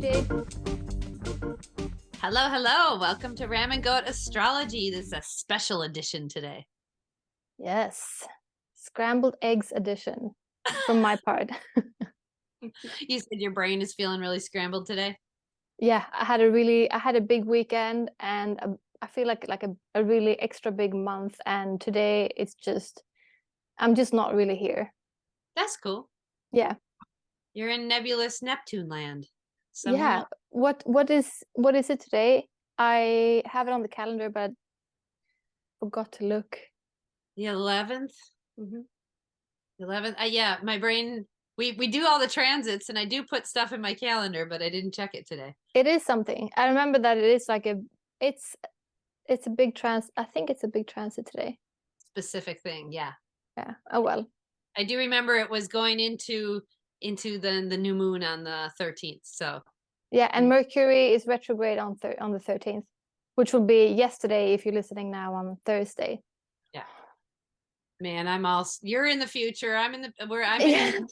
Jade. Hello, hello. Welcome to RamGoatAstrology. This is a special edition today. Yes. Scrambled eggs edition from my part. You said your brain is feeling really scrambled today. Yeah, I had a big weekend, and I feel like a really extra big month, and today I'm just not really here. That's cool. Yeah. You're in nebulous Neptune land. Yeah. What is it today? I have it on the calendar, but forgot to look. The 11th. The 11th. Yeah, my brain. We do all the transits, and I do put stuff in my calendar, but I didn't check it today. It is something. I remember that it is like it's a big I think it's a big transit today. Specific thing, yeah. Yeah. Oh well. I do remember it was going into the new moon on the 13th. So yeah, and Mercury is retrograde on the 13th, which will be yesterday if you're listening now on Thursday. Yeah. Man, you're in the future. I'm in another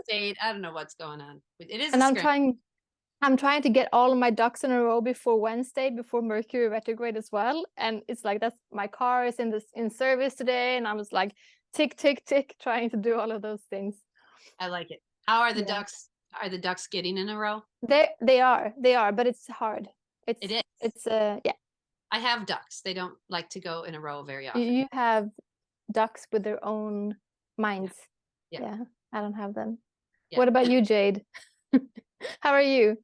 state. I don't know what's going on. It is. And I'm trying to get all of my ducks in a row before Wednesday, before Mercury retrograde as well. And it's like my car is in service today, and I was like tick tick tick trying to do all of those things. I like it. How are the ducks? Are the ducks getting in a row? They are, but it's hard. It is. It's yeah. I have ducks. They don't like to go in a row very often. You have ducks with their own minds. Yeah. I don't have them. Yeah. What about you, Jade? How are you?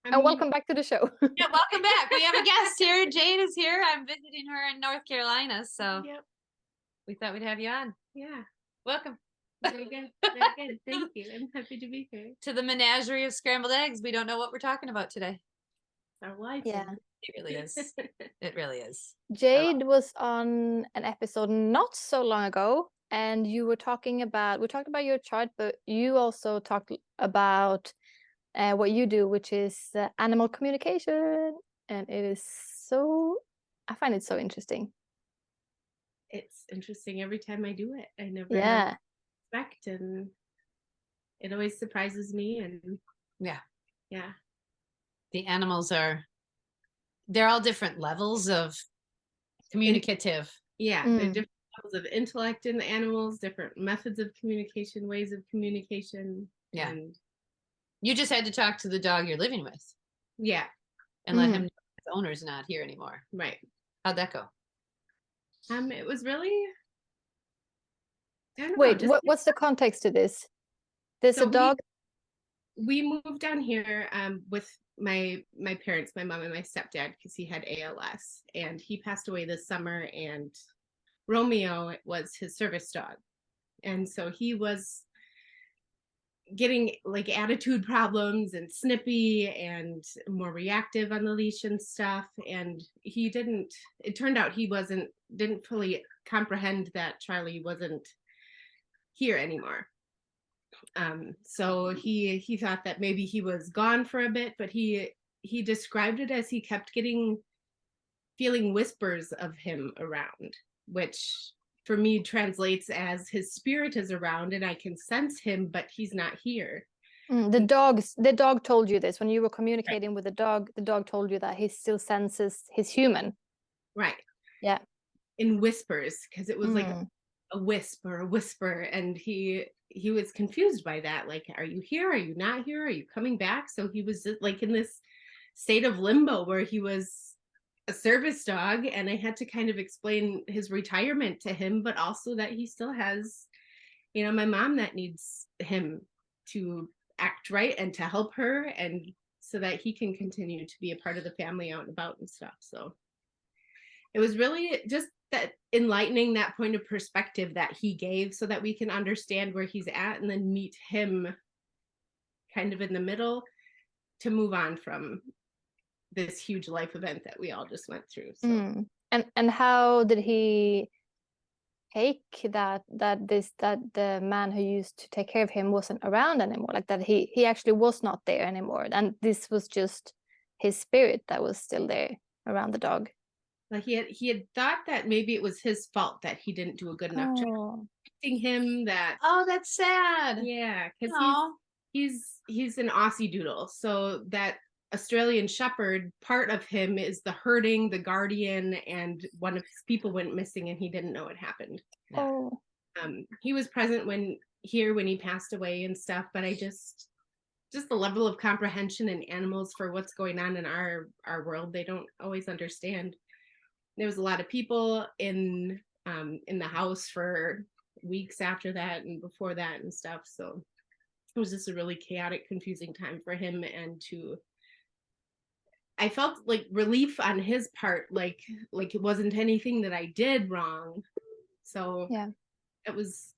And welcome back to the show. Yeah, welcome back. We have a guest here. Jade is here. I'm visiting her in North Carolina, so we thought we'd have you on. Yeah. Welcome. Very good. Very good. Thank you. I'm happy to be here. To the menagerie of scrambled eggs. We don't know what we're talking about today. Our life. Yeah. It really is. It really is. Jade was on an episode not so long ago, and we talked about your chart, but you also talked about what you do, which is animal communication, and I find it so interesting. It's interesting every time I do it. I never expect, and it always surprises me. And yeah, the animals they're all different levels of communicative. They're different levels of intellect in the animals, different methods of communication, ways of communication. Yeah. And you just had to talk to the dog you're living with. Yeah. And let him know his owner's not here anymore. Right. How'd that go? It was really. Wait, what's the context to this? There's a dog. We moved down here with my parents, my mom and my stepdad, because he had ALS, and he passed away this summer, and Romeo was his service dog. And so he was getting like attitude problems and snippy and more reactive on the leash and stuff. And it turned out he didn't fully comprehend that Charlie wasn't here anymore. So he thought that maybe he was gone for a bit, but he described it as he kept feeling whispers of him around, which for me translates as his spirit is around and I can sense him, but he's not here. The dog told you this when you were communicating with the dog. The dog told you that he still senses his human. Right. Yeah. In whispers, because it was like a whisper, and he was confused by that. Like, are you here? Are you not here? Are you coming back? So he was just like in this state of limbo where he was a service dog, and I had to kind of explain his retirement to him, but also that he still has, my mom that needs him to act right and to help her, and so that he can continue to be a part of the family out and about and stuff. So it was really just that enlightening, that point of perspective that he gave, so that we can understand where he's at and then meet him kind of in the middle to move on from this huge life event that we all just went through. So. And how did he take that the man who used to take care of him wasn't around anymore, like that he actually was not there anymore, and this was just his spirit that was still there around the dog? Like he had thought that maybe it was his fault that he didn't do a good enough job teaching him that. Oh, that's sad. Yeah, because he's an Aussie Doodle. So that Australian Shepherd, part of him is the herding, the guardian, and one of his people went missing and he didn't know it happened. Oh. He was present when he passed away and stuff, but I just the level of comprehension in animals for what's going on in our world, they don't always understand. There was a lot of people in the house for weeks after that and before that and stuff. So it was just a really chaotic, confusing time for him. And I felt like relief on his part, like it wasn't anything that I did wrong. So Yeah. it was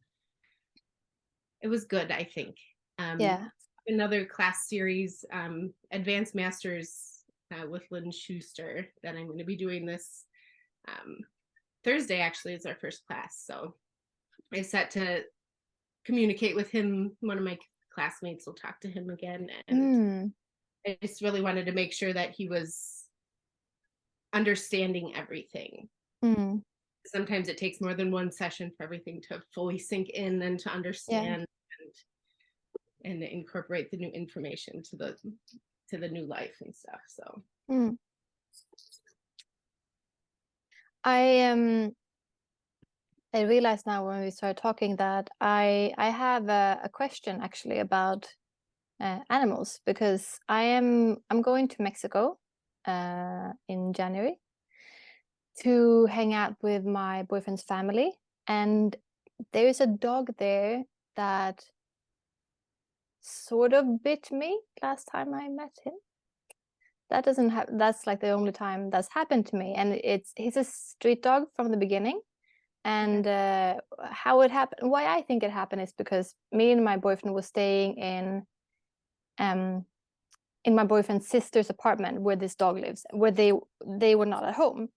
good, I think. Yeah. Another class series, Advanced Masters with Lynn Schuster, that I'm going to be doing this Thursday. Actually, is our first class, so I set to communicate with him. One of my classmates will talk to him again, and I just really wanted to make sure that he was understanding everything. Sometimes it takes more than one session for everything to fully sink in and to understand and incorporate the new information to the new life and stuff. So I realize now when we start talking that I have a question actually about animals, because I'm going to Mexico in January to hang out with my boyfriend's family, and there is a dog there that sort of bit me last time I met him. That's like the only time that's happened to me, and he's a street dog from the beginning. And how it happened, why I think it happened, is because me and my boyfriend was staying in my boyfriend's sister's apartment where this dog lives, where they were not at home.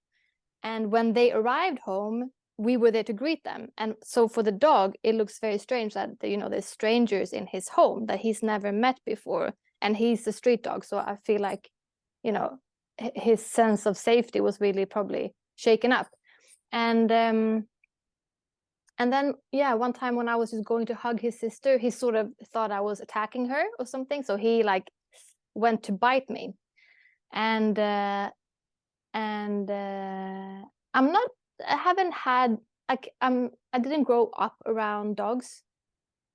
And when they arrived home, we were there to greet them. And so for the dog, it looks very strange that, there's strangers in his home that he's never met before. And he's a street dog. So I feel like, his sense of safety was really probably shaken up. And then, one time when I was just going to hug his sister, he sort of thought I was attacking her or something. So he went to bite me. And I didn't grow up around dogs,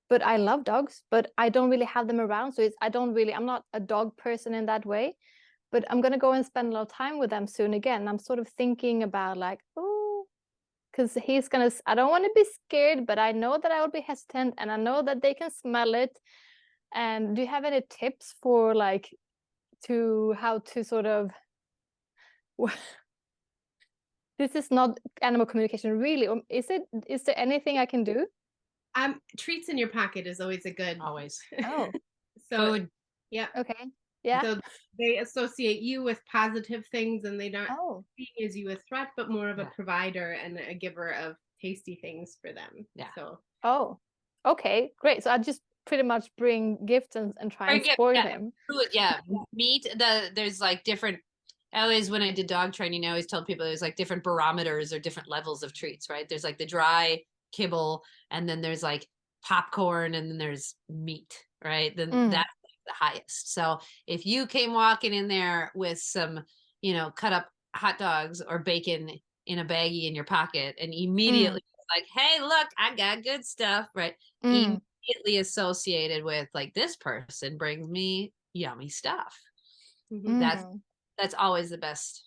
but I love dogs, but I don't really have them around. So I'm not a dog person in that way, but I'm going to go and spend a lot of time with them soon again. I'm sort of thinking about because I don't want to be scared, but I know that I will be hesitant, and I know that they can smell it. And do you have any tips for how to sort of this is not animal communication really, or is there anything I can do? Treats in your pocket is always a good. Always. Oh. So food. Yeah. Okay. Yeah. So they associate you with positive things, and they not seeing as you a threat, but more of a provider and a giver of tasty things for them. Yeah. So. Oh. Okay. Great. So I just pretty much bring gifts and try and spoil him. Food, meat. There's different. When I did dog training, I always told people there's different barometers or different levels of treats, right? There's the dry kibble, and then there's popcorn, and then there's meat, right? Then that's the highest. So if you came walking in there with some, cut up hot dogs or bacon in a baggie in your pocket, and immediately hey, look, I got good stuff, right? Immediately associated with this person brings me yummy stuff. That's always the best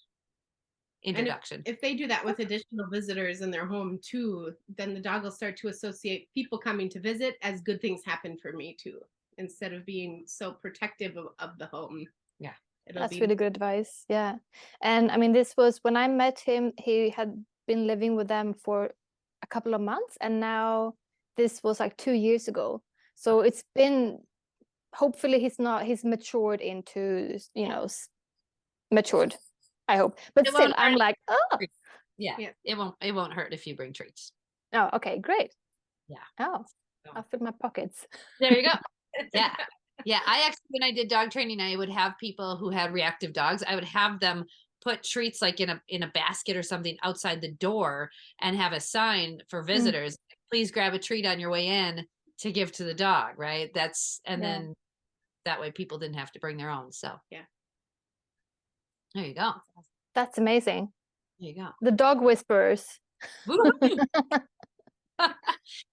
introduction. And if they do that with additional visitors in their home too, then the dog will start to associate people coming to visit as good things happen for me too, instead of being so protective of the home. Yeah, that's really good advice. Yeah. And I mean, this was when I met him, he had been living with them for a couple of months, and now this was 2 years ago. So it's been, hopefully he's matured into, matured, I hope. But still, I'm it won't hurt if you bring treats. Oh, okay, great. Yeah. Oh, I'll fill my pockets. There you go. Yeah. I actually, when I did dog training, I would have people who had reactive dogs, I would have them put treats in a basket or something outside the door and have a sign for visitors. Please grab a treat on your way in to give to the dog, right? Then that way people didn't have to bring their own. So Yeah. There you go. That's amazing. There you go. The dog whisperers.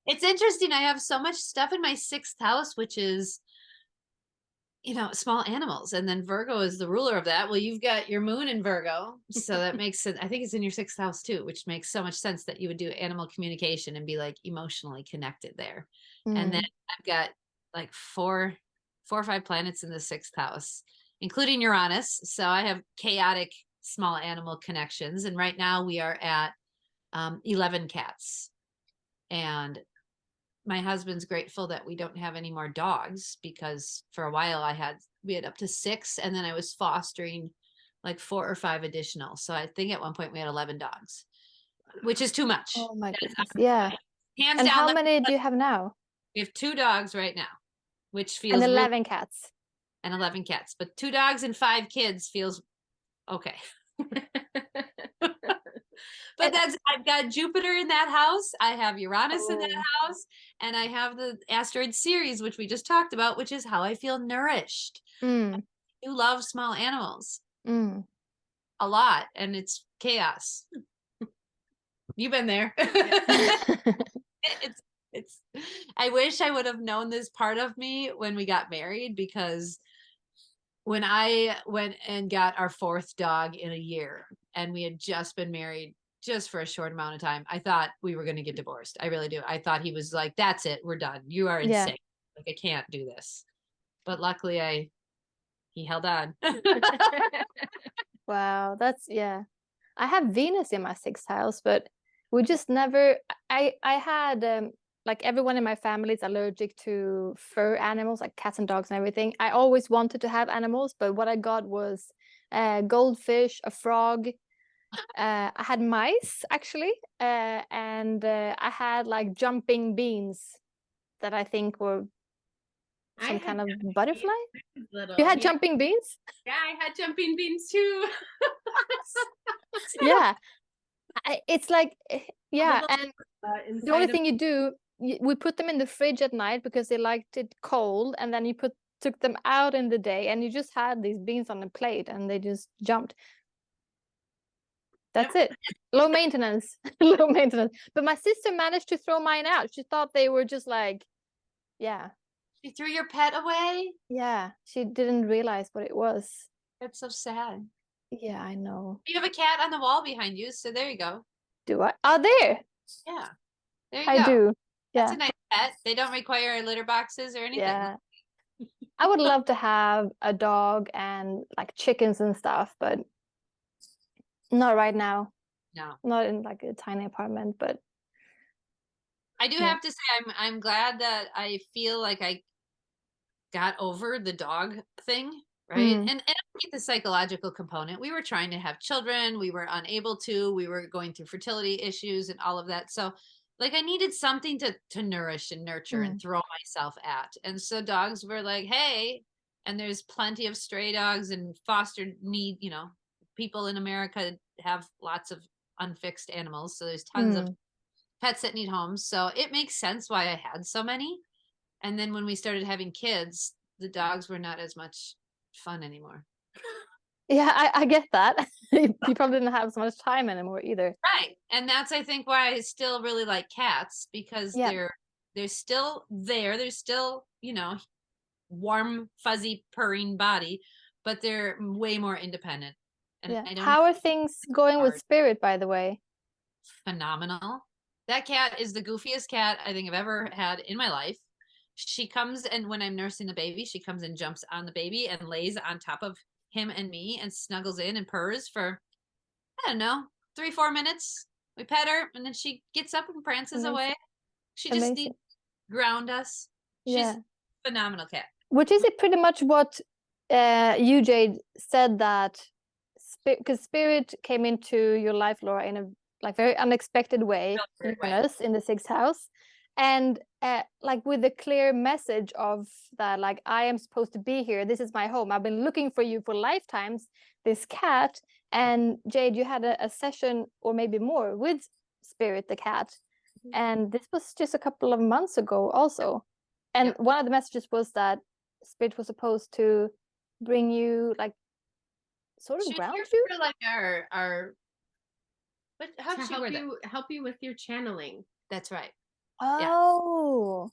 It's interesting. I have so much stuff in my 6th house, which is, small animals. And then Virgo is the ruler of that. Well, you've got your moon in Virgo. So that makes sense. I think it's in your 6th house too, which makes so much sense that you would do animal communication and be like emotionally connected there. And then I've got like four or 5 planets in the 6th house, including Uranus. So I have chaotic small animal connections. And right now we are at 11 cats. And my husband's grateful that we don't have any more dogs, because for a while we had up to 6, and then I was fostering like 4 or 5 additional. So I think at one point we had 11 dogs, which is too much. Oh my goodness. Yeah. Hands and down. How many do you have now? We have 2 dogs right now, which feels and 11 cats. And 11 cats, but 2 dogs and 5 kids feels okay. But I've got Jupiter in that house. I have Uranus in that house, and I have the asteroid Ceres, which we just talked about, which is how I feel nourished. I do love small animals a lot, and it's chaos. You've been there. It's I wish I would have known this part of me when we got married, because when I went and got our 4th dog in a year, and we had just been married just for a short amount of time, I thought we were going to get divorced. I really do. I thought he was like, that's it, we're done. You are insane. Like, I can't do this. But luckily he held on. Wow, I have Venus in my 6th house, but we just never, I had like everyone in my family is allergic to fur animals, like cats and dogs and everything. I always wanted to have animals, but what I got was a goldfish, a frog. I had mice actually, and I had like jumping beans that I think were some kind of butterfly. You had jumping beans? Yeah, I had jumping beans too. Yeah. It's like, yeah, and the only thing you do, we put them in the fridge at night because they liked it cold, and then you took them out in the day, and you just had these beans on a plate, and they just jumped. That's it. Low maintenance. Low maintenance. But my sister managed to throw mine out. She thought they were just like, yeah. She threw your pet away? Yeah, she didn't realize what it was. That's so sad. Yeah, I know. You have a cat on the wall behind you, so there you go. Do I? Oh, there. Yeah. There you go. I do. Yeah. That's a nice pet. They don't require litter boxes or anything. Yeah. I would love to have a dog and like chickens and stuff, but not right now. No. Not in like a tiny apartment, but I do have to say I'm glad that I feel like I got over the dog thing, right? And I get the psychological component. We were trying to have children, we were unable to, we were going through fertility issues and all of that. So like I needed something to nourish and nurture and throw myself at. And so dogs were like, hey, and there's plenty of stray dogs and foster need, people in America have lots of unfixed animals. So there's tons of pets that need homes. So it makes sense why I had so many. And then when we started having kids, the dogs were not as much fun anymore. Yeah, I get that. You probably didn't have so much time anymore either. Right. And that's, I think, why I still really like cats, because they're still there. They're still, warm, fuzzy, purring body, but they're way more independent. And How are things going with Spirit, by the way? Phenomenal. That cat is the goofiest cat I think I've ever had in my life. She comes, and when I'm nursing the baby, she comes and jumps on the baby and lays on top of him and me and snuggles in and purrs for, I don't know, 3-4 minutes. We pet her, and then she gets up and prances away. She just needs to ground us. She's a phenomenal cat. Which is it pretty much what you, Jade, said, that because Spirit came into your life, Laura, in a like very unexpected way, in the 6th house, and like with a clear message of that, like, I am supposed to be here, this is my home, I've been looking for you for lifetimes, this cat. And Jade, you had a session or maybe more with Spirit the cat, and this was just a couple of months ago also, and one of the messages was that spirit was supposed to bring you, like, sort of She's ground here you. for like our. But how To did she help word that? help you with your channeling. That's right. Oh,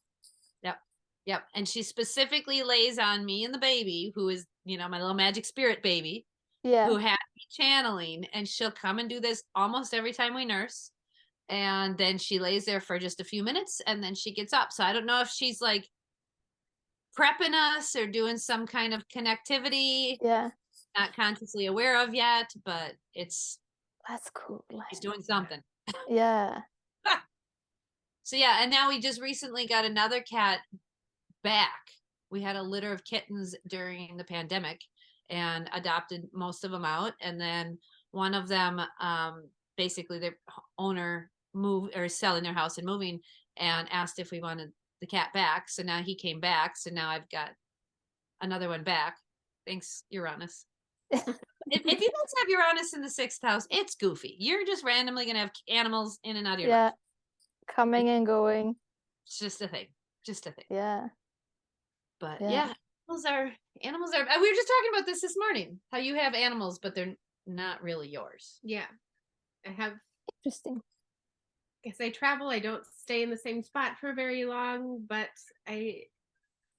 Yep. And she specifically lays on me and the baby, who is, you know, my little magic spirit baby, yeah, who has me channeling, and she'll come and do this almost every time we nurse. And then she lays there for just a few minutes and then she gets up. So I don't know if she's like prepping us or doing some kind of connectivity, yeah. not consciously aware of yet, but That's cool. she's doing something. Yeah. So yeah, and now we just recently got another cat back. We had a litter of kittens during the pandemic and adopted most of them out, and then one of them, basically their owner moved or selling their house and moving, and asked if we wanted the cat back. So now he came back. So now I've got another one back. Thanks, Uranus. if you guys have Uranus in the 6th house, it's goofy. You're just randomly gonna have animals in and out of your life. Coming and going. It's just a thing. Just a thing. Yeah. But yeah, animals are we were just talking about this morning, how you have animals but they're not really yours. Yeah. I have, Interesting. as I travel, I don't stay in the same spot for very long, but I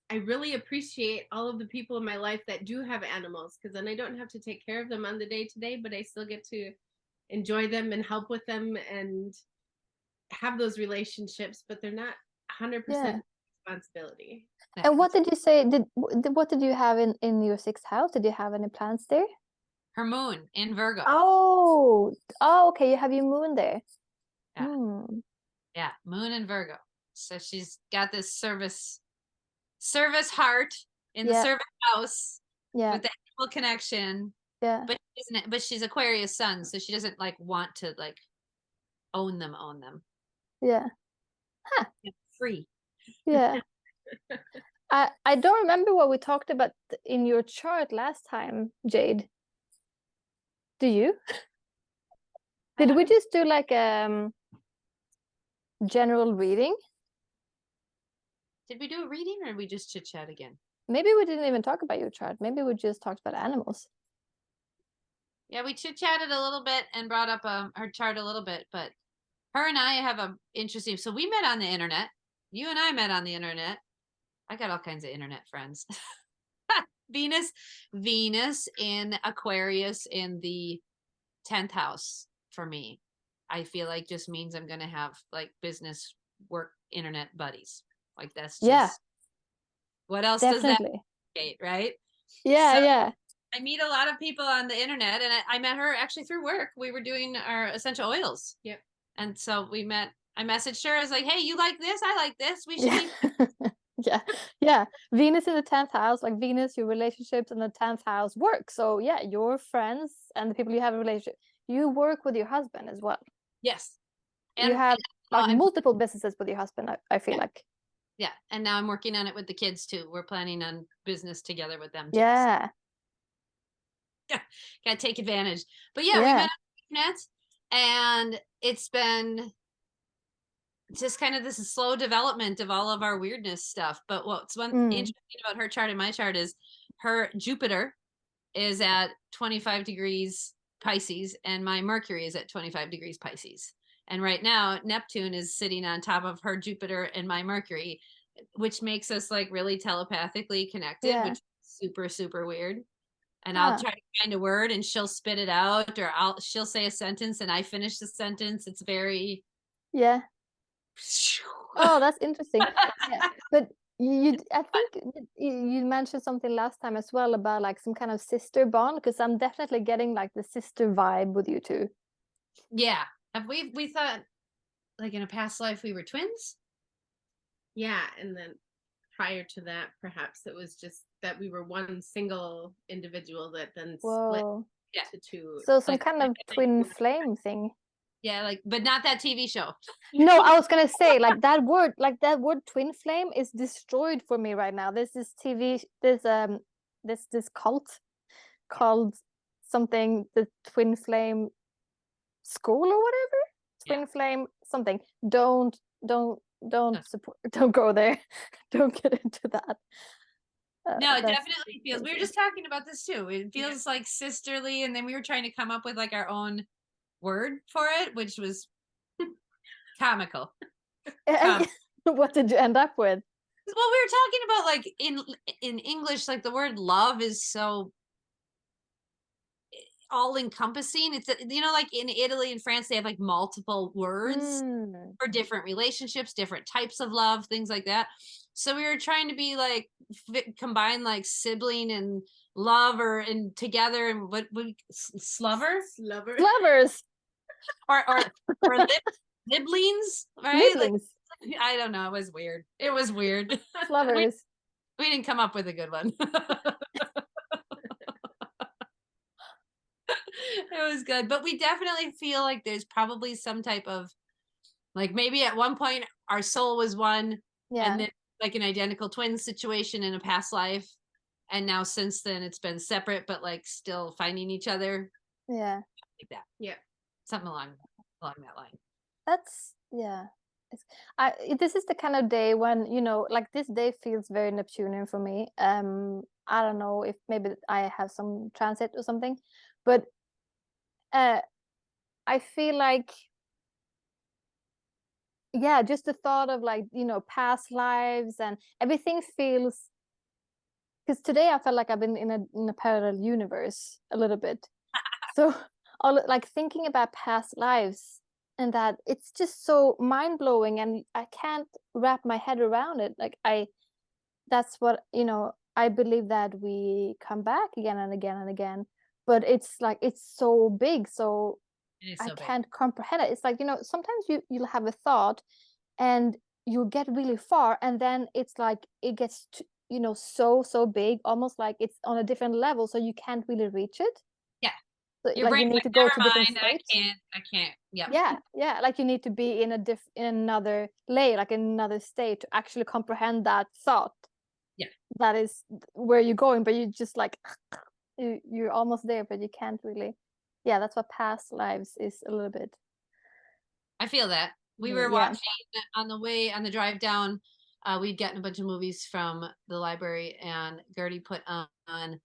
really appreciate all of the people in my life that do have animals, because then I don't have to take care of them on the day-to-day, but I still get to enjoy them and help with them and have those relationships, but they're not 100% responsibility. And what did you say? What did you have in your 6th house? Did you have any plants there? Her moon in Virgo. Oh, okay. You have your moon there. Yeah. Yeah, moon in Virgo. So she's got this service heart in the service house with the animal connection. Yeah. But she's Aquarius sun, so she doesn't like want to like own them. Yeah. Huh. It's free. Yeah. I don't remember what we talked about in your chart last time, Jade. Do you? Did we just do like general reading? Did we do a reading or did we just chit chat again? Maybe we didn't even talk about your chart. Maybe we just talked about animals. Yeah, we chit chatted a little bit and brought up her chart a little bit, but her and I have a interesting. So we met on the internet. You and I met on the internet. I got all kinds of internet friends. Venus in Aquarius in the 10th house for me. I feel like just means I'm going to have like business, work, internet buddies. Like that's just what else does that indicate, right? Yeah. I meet a lot of people on the internet, and I met her actually through work. We were doing our essential oils. Yep. And so we met. I messaged her. I was like, "Hey, you like this? I like this. We should be." Yeah. Venus in the 10th house, like Venus, your relationships in the 10th house work. So yeah, your friends and the people you have a relationship, you work with your husband as well. Yes. And you have like multiple businesses with your husband, I feel like. Yeah. And now I'm working on it with the kids too. We're planning on business together with them too. Yeah. So. Gotta take advantage. But yeah, we met on the internet, and it's been just kind of this slow development of all of our weirdness stuff. But what's interesting about her chart and my chart is her Jupiter is at 25 degrees Pisces and my Mercury is at 25 degrees Pisces. And right now Neptune is sitting on top of her Jupiter and my Mercury, which makes us like really telepathically connected, which is super, super weird. And I'll try to find a word and she'll spit it out, or she'll say a sentence and I finish the sentence. It's very Oh, that's interesting. But I think you mentioned something last time as well about like some kind of sister bond, because I'm definitely getting like the sister vibe with you two. Yeah. We thought like in a past life we were twins? Yeah, and then prior to that, perhaps it was just that we were one single individual that then split to two. So some kind of twin flame thing. Yeah, like, but not that TV show. No, I was gonna say like that word twin flame is destroyed for me right now. There's this TV, this cult called something, the twin flame school or whatever. Twin flame something. Don't support. Don't go there. Don't get into that. No, it that's definitely feels, we were crazy. just talking about this too. It feels like sisterly. And then we were trying to come up with like our own word for it, which was comical. What did you end up with? Well, we were talking about like in English, like the word love is so all encompassing. It's like in Italy and France, they have like multiple words for different relationships, different types of love, things like that. So we were trying to be like combine like sibling and love and together and what Lovers. or siblings, right? Siblings. Like, I don't know. It was weird. It was weird. Lovers. We didn't come up with a good one. It was good, but we definitely feel like there's probably some type of like maybe at one point our soul was one, and then like an identical twin situation in a past life, and now since then it's been separate but like still finding each other. Yeah, like that. Yeah, something along that line. That's this is the kind of day when, like this day feels very Neptunian for me. I don't know if maybe I have some transit or something, but I feel like, yeah, just the thought of like, past lives and everything feels, because today I felt like I've been in a parallel universe a little bit. So all like thinking about past lives, and that it's just so mind-blowing, and I can't wrap my head around it. Like that's what, I believe that we come back again and again and again, but it's like it's so big, so I can't comprehend it. It's like, sometimes you'll have a thought and you'll get really far, and then it's like it gets so big, almost like it's on a different level, so you can't really reach it. Yeah. So, your like brain you need like, to go never to different mind, states. I can't. Yeah, like you need to be in another layer, like in another state, to actually comprehend that thought. Yeah, that is where you're going, but you just like you're almost there, but you can't really. Yeah, that's what past lives is a little bit. I feel that. We were watching on the drive down, we'd gotten a bunch of movies from the library, and Gertie put on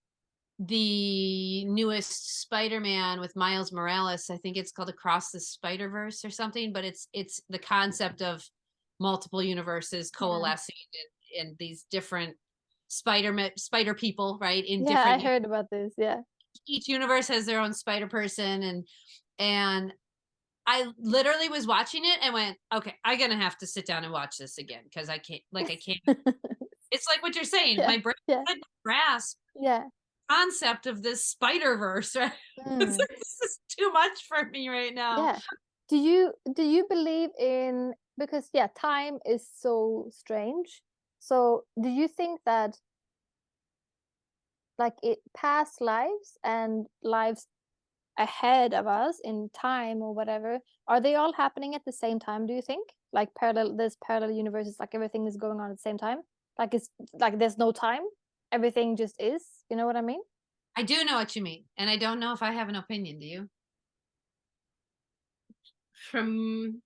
the newest Spider-Man with Miles Morales. I think it's called Across the Spider-Verse or something, but it's the concept of multiple universes coalescing in these different spider people, right? I heard about this. Yeah, each universe has their own spider person, and I literally was watching it and went, okay, I'm gonna have to sit down and watch this again, because I can't. It's like what you're saying. My brain couldn't grasp concept of this Spider-Verse, right? This is too much for me right now. Yeah. Do you believe in, because time is so strange. So do you think that like past lives and lives ahead of us in time or whatever, are they all happening at the same time, do you think? Like there's parallel universes, like everything is going on at the same time? Like it's like there's no time, everything just is, you know what I mean? I do know what you mean, and I don't know if I have an opinion. Do you? From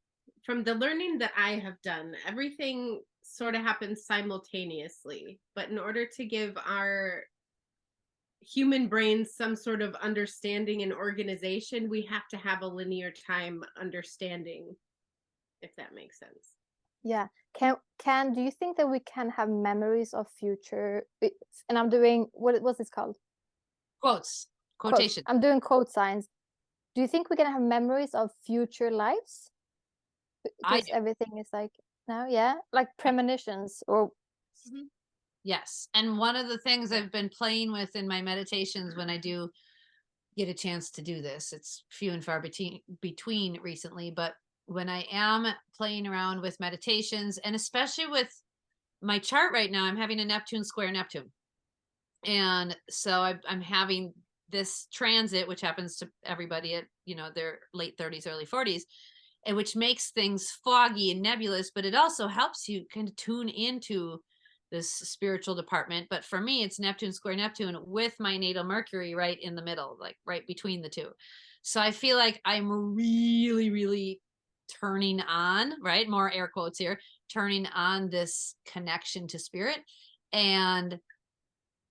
the learning that I have done, everything sort of happens simultaneously, but in order to give our human brains some sort of understanding and organization, we have to have a linear time understanding, if that makes sense. Yeah. Can do you think that we can have memories of future, and I'm doing what's this called? Quotation. I'm doing quote signs. Do you think we can have memories of future lives? Because everything is like now, like premonitions or. Yes. And one of the things I've been playing with in my meditations when I do get a chance to do this, it's few and far between recently, but when I am playing around with meditations, and especially with my chart right now, I'm having a Neptune square Neptune. And so I'm having this transit, which happens to everybody at, their late 30s, early 40s, and which makes things foggy and nebulous, but it also helps you kind of tune into this spiritual department. But for me, it's Neptune square Neptune with my natal Mercury right in the middle, like right between the two. So I feel like I'm really, really turning on, right? More air quotes here, turning on this connection to spirit. And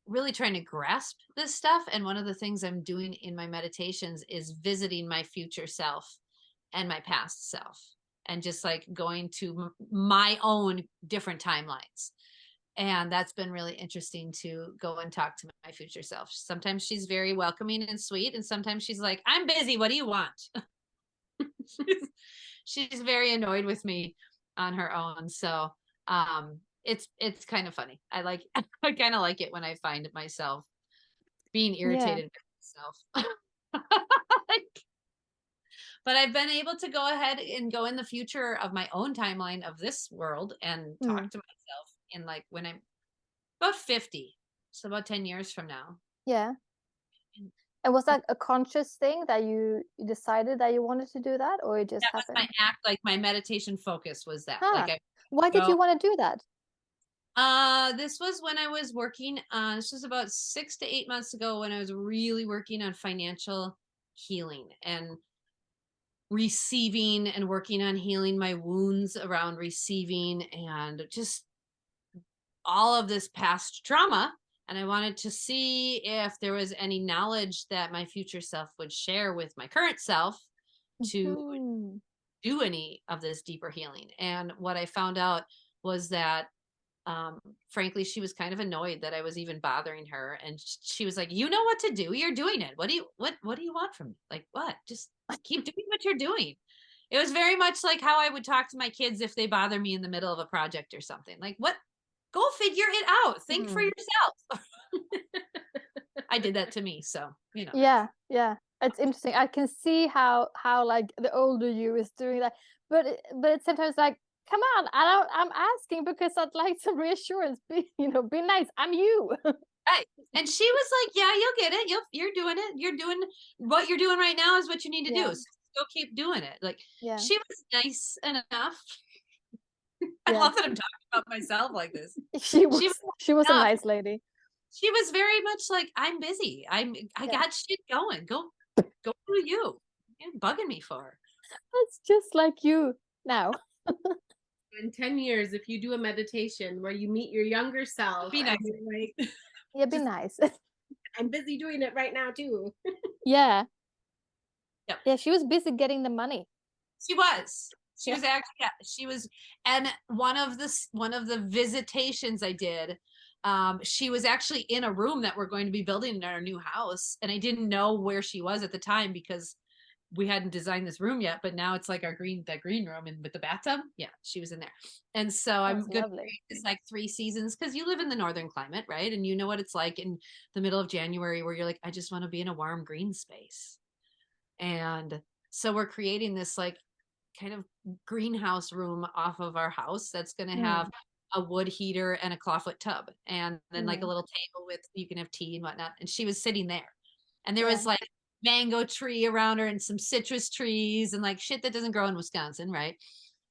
really trying to grasp this stuff. And one of the things I'm doing in my meditations is visiting my future self and my past self, and just like going to my own different timelines. And that's been really interesting to go and talk to my future self. Sometimes she's very welcoming and sweet, and sometimes she's like, I'm busy, what do you want? she's very annoyed with me on her own. So it's kind of funny. I kind of like it when I find myself being irritated with myself. But I've been able to go ahead and go in the future of my own timeline of this world and talk to myself in like when I'm about 50, so about 10 years from now. Yeah. And was that a conscious thing that you decided that you wanted to do that, or it just that happened? was my act, like my meditation focus was that. Huh. Like Why did you want to do that? This was when I was working on, this was about 6 to 8 months ago, when I was really working on financial healing and receiving, and working on healing my wounds around receiving, and just all of this past trauma. And I wanted to see if there was any knowledge that my future self would share with my current self to do any of this deeper healing. And what I found out was that frankly, she was kind of annoyed that I was even bothering her. And she was like, you know what to do, you're doing it. What do you want from me? Like, what? Just keep doing what you're doing. It was very much like how I would talk to my kids if they bother me in the middle of a project or something. Like, what? Go figure it out. Think for yourself. I did that to me. So, you know. Yeah. It's interesting. I can see how like the older you is doing that. But it's sometimes like, come on, I'm asking because I'd like some reassurance. Be nice. I'm you. Right. And she was like, yeah, you'll get it. You're doing it. You're doing what you're doing right now is what you need to do. So go keep doing it. Like, she was nice enough. I love that I'm talking about myself like this. She was a nice lady. She was very much like, I'm busy. I got shit going. Go do you. You're bugging me for. That's just like you now. In 10 years, if you do a meditation where you meet your younger self, be nice. Like, yeah, be nice. I'm busy doing it right now too. Yeah. Yep. Yeah, she was busy getting the money. She was actually, she was. And one of the visitations I did, she was actually in a room that we're going to be building in our new house. And I didn't know where she was at the time because we hadn't designed this room yet, but now it's like that green room, and with the bathtub. Yeah, she was in there. And so I'm good. It's like 3 seasons, because you live in the northern climate, right? And you know what it's like in the middle of January, where you're like, I just want to be in a warm green space. And so we're creating this like kind of greenhouse room off of our house that's going to have a wood heater and a clawfoot tub, and then like a little table with, you can have tea and whatnot. And she was sitting there, and there was like mango tree around her and some citrus trees and like shit that doesn't grow in Wisconsin, right?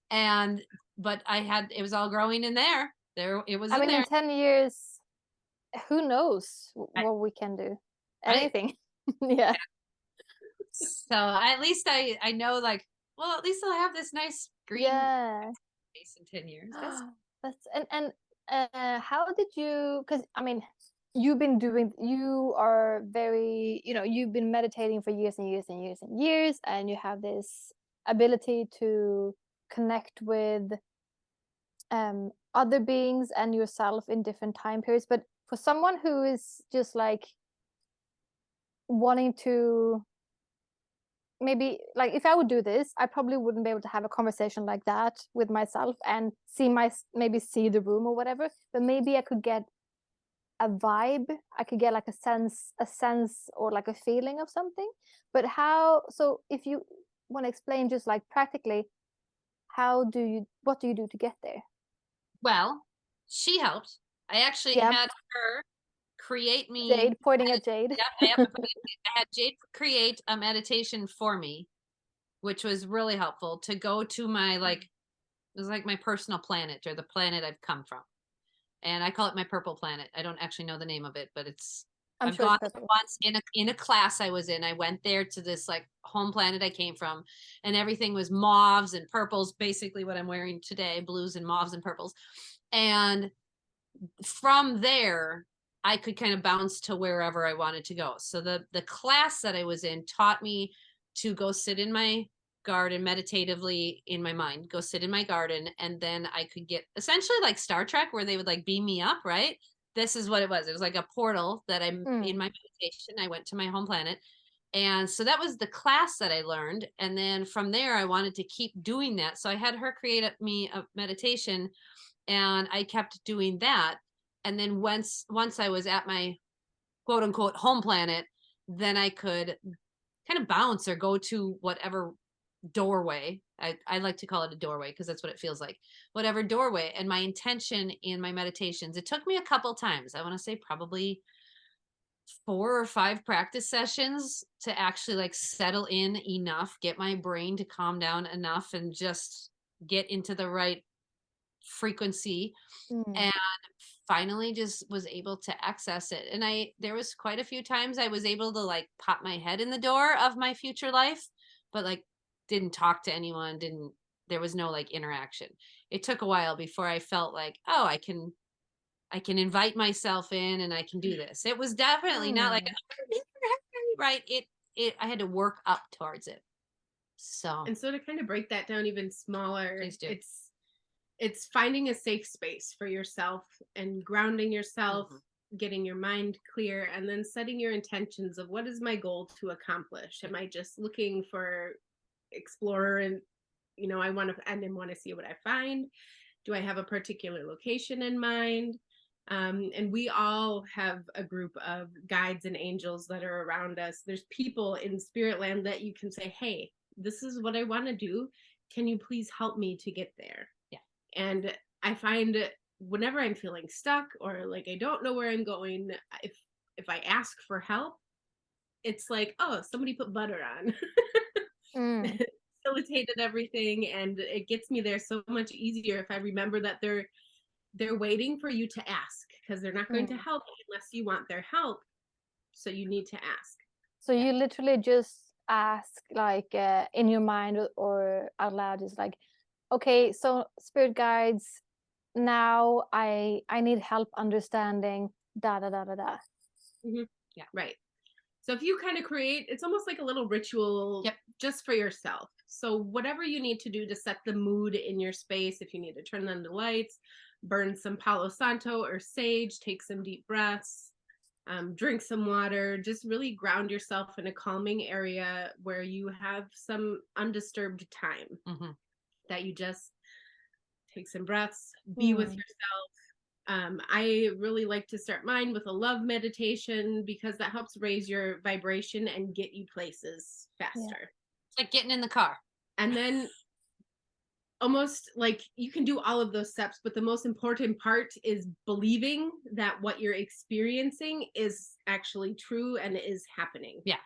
But it was all growing in there. It was. I mean, in 10 years, who knows what we can do? Anything. Yeah. So at least I know, like, well, at least I'll have this nice green space in 10 years. And how did you? Because I mean, you are very, you've been meditating for years and years and years and years, and you have this ability to connect with other beings and yourself in different time periods. But for someone who is just like wanting to, maybe like, if I would do this, I probably wouldn't be able to have a conversation like that with myself and maybe see the room or whatever, but maybe I could get a vibe. I could get like a sense or like a feeling of something. But so if you want to explain just like practically, what do you do to get there? Well, she helped. I actually had her create me. Jade, pointing at Jade. I had Jade create a meditation for me, which was really helpful to go to my, like, it was like my personal planet, or the planet I've come from. And I call it my purple planet. I don't actually know the name of it, but I've gone once in a class I was in. I went there to this like home planet I came from, and everything was mauves and purples, basically what I'm wearing today, blues and mauves and purples. And from there, I could kind of bounce to wherever I wanted to go. So the class that I was in taught me to go sit in my garden meditatively in my mind, go sit in my garden, and then I could get essentially like Star Trek, where they would like beam me up, right? This is what it was. It was like a portal that I'm in my meditation. I went to my home planet. And so that was the class that I learned. And then from there, I wanted to keep doing that. So I had her create me a meditation, and I kept doing that. And then once I was at my quote unquote home planet, then I could kind of bounce or go to whatever doorway. I like to call it a doorway because that's what it feels like. Whatever doorway. And my intention in my meditations, it took me a couple times. I want to say probably 4 or 5 practice sessions to actually like settle in enough, get my brain to calm down enough and just get into the right frequency. And finally just was able to access it. And there was quite a few times I was able to like pop my head in the door of my future life, but like didn't talk to anyone, there was no like interaction. It took a while before I felt like, oh, I can invite myself in and I can do this. It was definitely not like right. I had to work up towards it. So And so to kind of break that down even smaller, Please do. it's finding a safe space for yourself and grounding yourself, getting your mind clear, and then setting your intentions of what is my goal to accomplish. Am I just looking for explorer and I want to see what I find? Do I have a particular location in mind? And we all have a group of guides and angels that are around us. There's people in spirit land that you can say, hey, this is what I want to do. Can you please help me to get there? Yeah. And I find whenever I'm feeling stuck or like I don't know where I'm going, if I ask for help, it's like, oh, somebody put butter on. Facilitated everything, and it gets me there so much easier if I remember that they're waiting for you to ask, because they're not going to help unless you want their help. So you need to ask. So you literally just ask like in your mind or out loud, is like, okay, so spirit guides, now I need help understanding da da da da da. Yeah, right. So if you kind of create, it's almost like a little ritual just for yourself. So whatever you need to do to set the mood in your space, if you need to turn on the lights, burn some Palo Santo or sage, take some deep breaths, drink some water, just really ground yourself in a calming area where you have some undisturbed time, that you just take some breaths, be with yourself. I really like to start mine with a love meditation because that helps raise your vibration and get you places faster. It's like getting in the car. And then almost like you can do all of those steps, but the most important part is believing that what you're experiencing is actually true and is happening. Yeah.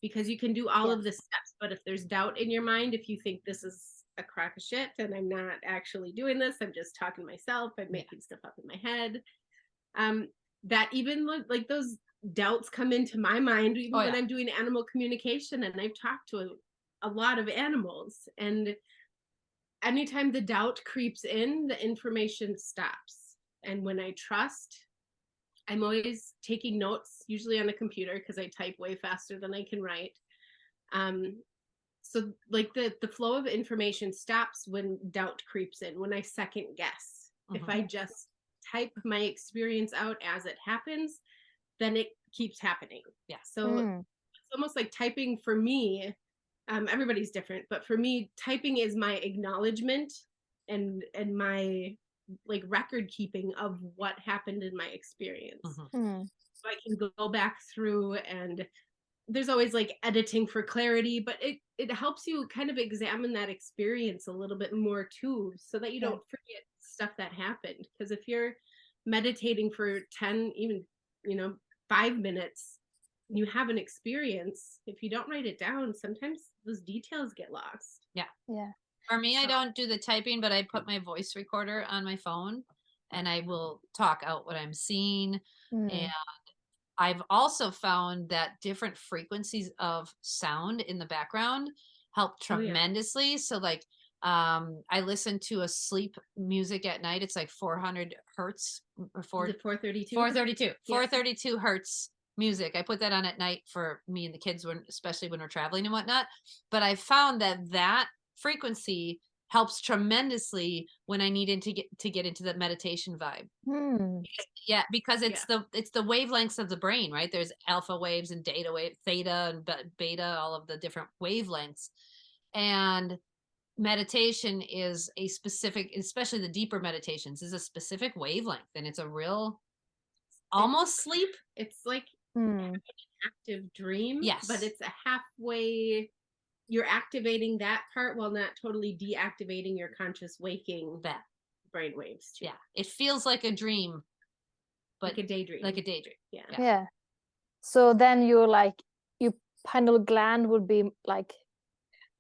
Because you can do all of the steps, but if there's doubt in your mind, if you think this is a crock of shit and I'm not actually doing this, I'm just talking to myself, I'm making stuff up in my head, that even like those doubts come into my mind even when I'm doing animal communication, and I've talked to a lot of animals, and anytime the doubt creeps in, the information stops. And when I trust, I'm always taking notes, usually on a computer because I type way faster than I can write. So like the flow of information stops when doubt creeps in, when I second guess. If I just type my experience out as it happens, then it keeps happening. Yeah. So it's almost like typing for me. Everybody's different, but for me, typing is my acknowledgement and my like record keeping of what happened in my experience. So I can go back through, and there's always like editing for clarity, but it helps you kind of examine that experience a little bit more too, so that you don't forget stuff that happened. Because if you're meditating for 10, even 5 minutes, you have an experience, if you don't write it down, sometimes those details get lost. Yeah. For me, I don't do the typing, but I put my voice recorder on my phone and I will talk out what I'm seeing. And I've also found that different frequencies of sound in the background help tremendously. So like I listen to a sleep music at night. It's like 400 hertz or 432. 432. Yeah. 432 hertz music. I put that on at night for me and the kids, especially when we're traveling and whatnot. But I found that frequency helps tremendously when I need to get into the meditation vibe. Yeah, because it's the wavelengths of the brain, right? There's alpha waves and theta and beta, all of the different wavelengths. And meditation is a specific, especially the deeper meditations, is a specific wavelength, and it's a real almost sleep. It's like an active dream. Yes, but it's a halfway. You're activating that part while not totally deactivating your conscious waking brain waves too. Yeah, it feels like a dream, but like a daydream. Yeah. So then your pineal gland would be like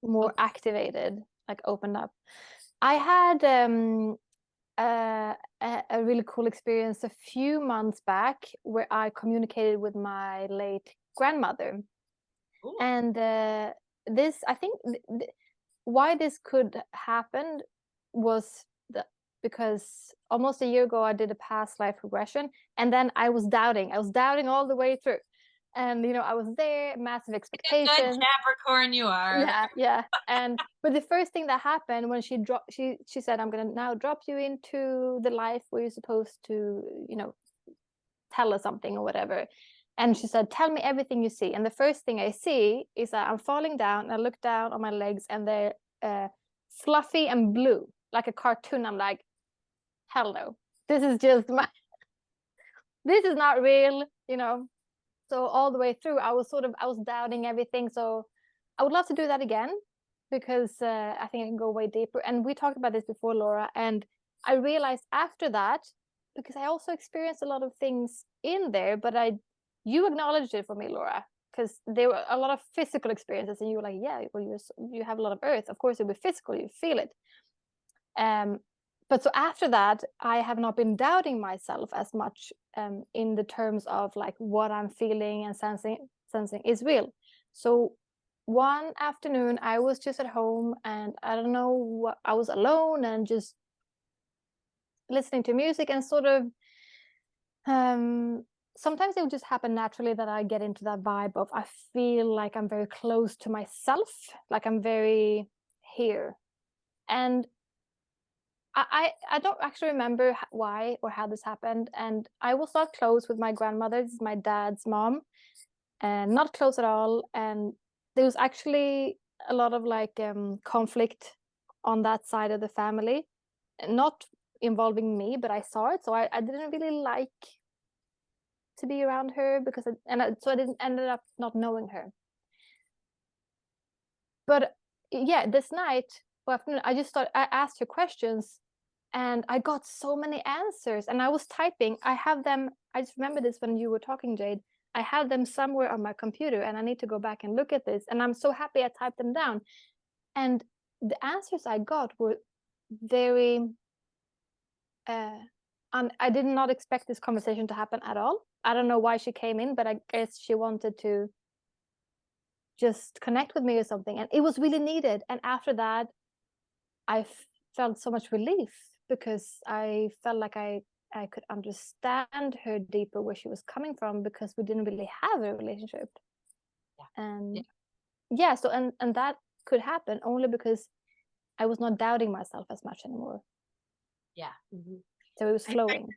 more activated, like opened up. I had a really cool experience a few months back where I communicated with my late grandmother. Ooh. And this, I think, why this could happen was because almost a year ago I did a past life regression, and then I was doubting all the way through. And I was there, massive expectations. Good Capricorn you are. Yeah. But the first thing that happened when she said, I'm gonna now drop you into the life where you're supposed to tell us something or whatever. And she said, tell me everything you see. And the first thing I see is that I'm falling down. I look down on my legs and they're fluffy and blue, like a cartoon. I'm like, hell no, this is just this is not real, So all the way through, I was doubting everything. So I would love to do that again, because I think I can go way deeper. And we talked about this before, Laura, and I realized after that, because I also experienced a lot of things in there, but you acknowledged it for me, Laura, because there were a lot of physical experiences, and you were like, yeah, well, you have a lot of earth. Of course, it'll be physical. You feel it. But so after that, I have not been doubting myself as much in the terms of like what I'm feeling and sensing is real. So one afternoon, I was just at home, and I don't know what, I was alone and just listening to music, and sort of sometimes it would just happen naturally that I get into that vibe of I feel like I'm very close to myself, like I'm very here. And I don't actually remember why or how this happened. And I was not close with my grandmother. This is my dad's mom, and not close at all. And there was actually a lot of like conflict on that side of the family, not involving me, but I saw it. So I didn't really like to be around her, because so I didn't ended up not knowing her. But yeah, this night or afternoon, I asked her questions, and I got so many answers, and I was typing. I have them. I just remember this when you were talking, Jade. I have them somewhere on my computer, and I need to go back and look at this. And I'm so happy I typed them down. And the answers I got were very I did not expect this conversation to happen at all. I don't know why she came in, but I guess she wanted to just connect with me or something, and it was really needed. And after that, I felt so much relief, because I felt like I could understand her deeper, where she was coming from, because we didn't really have a relationship. And so and that could happen only because I was not doubting myself as much anymore. So it was flowing.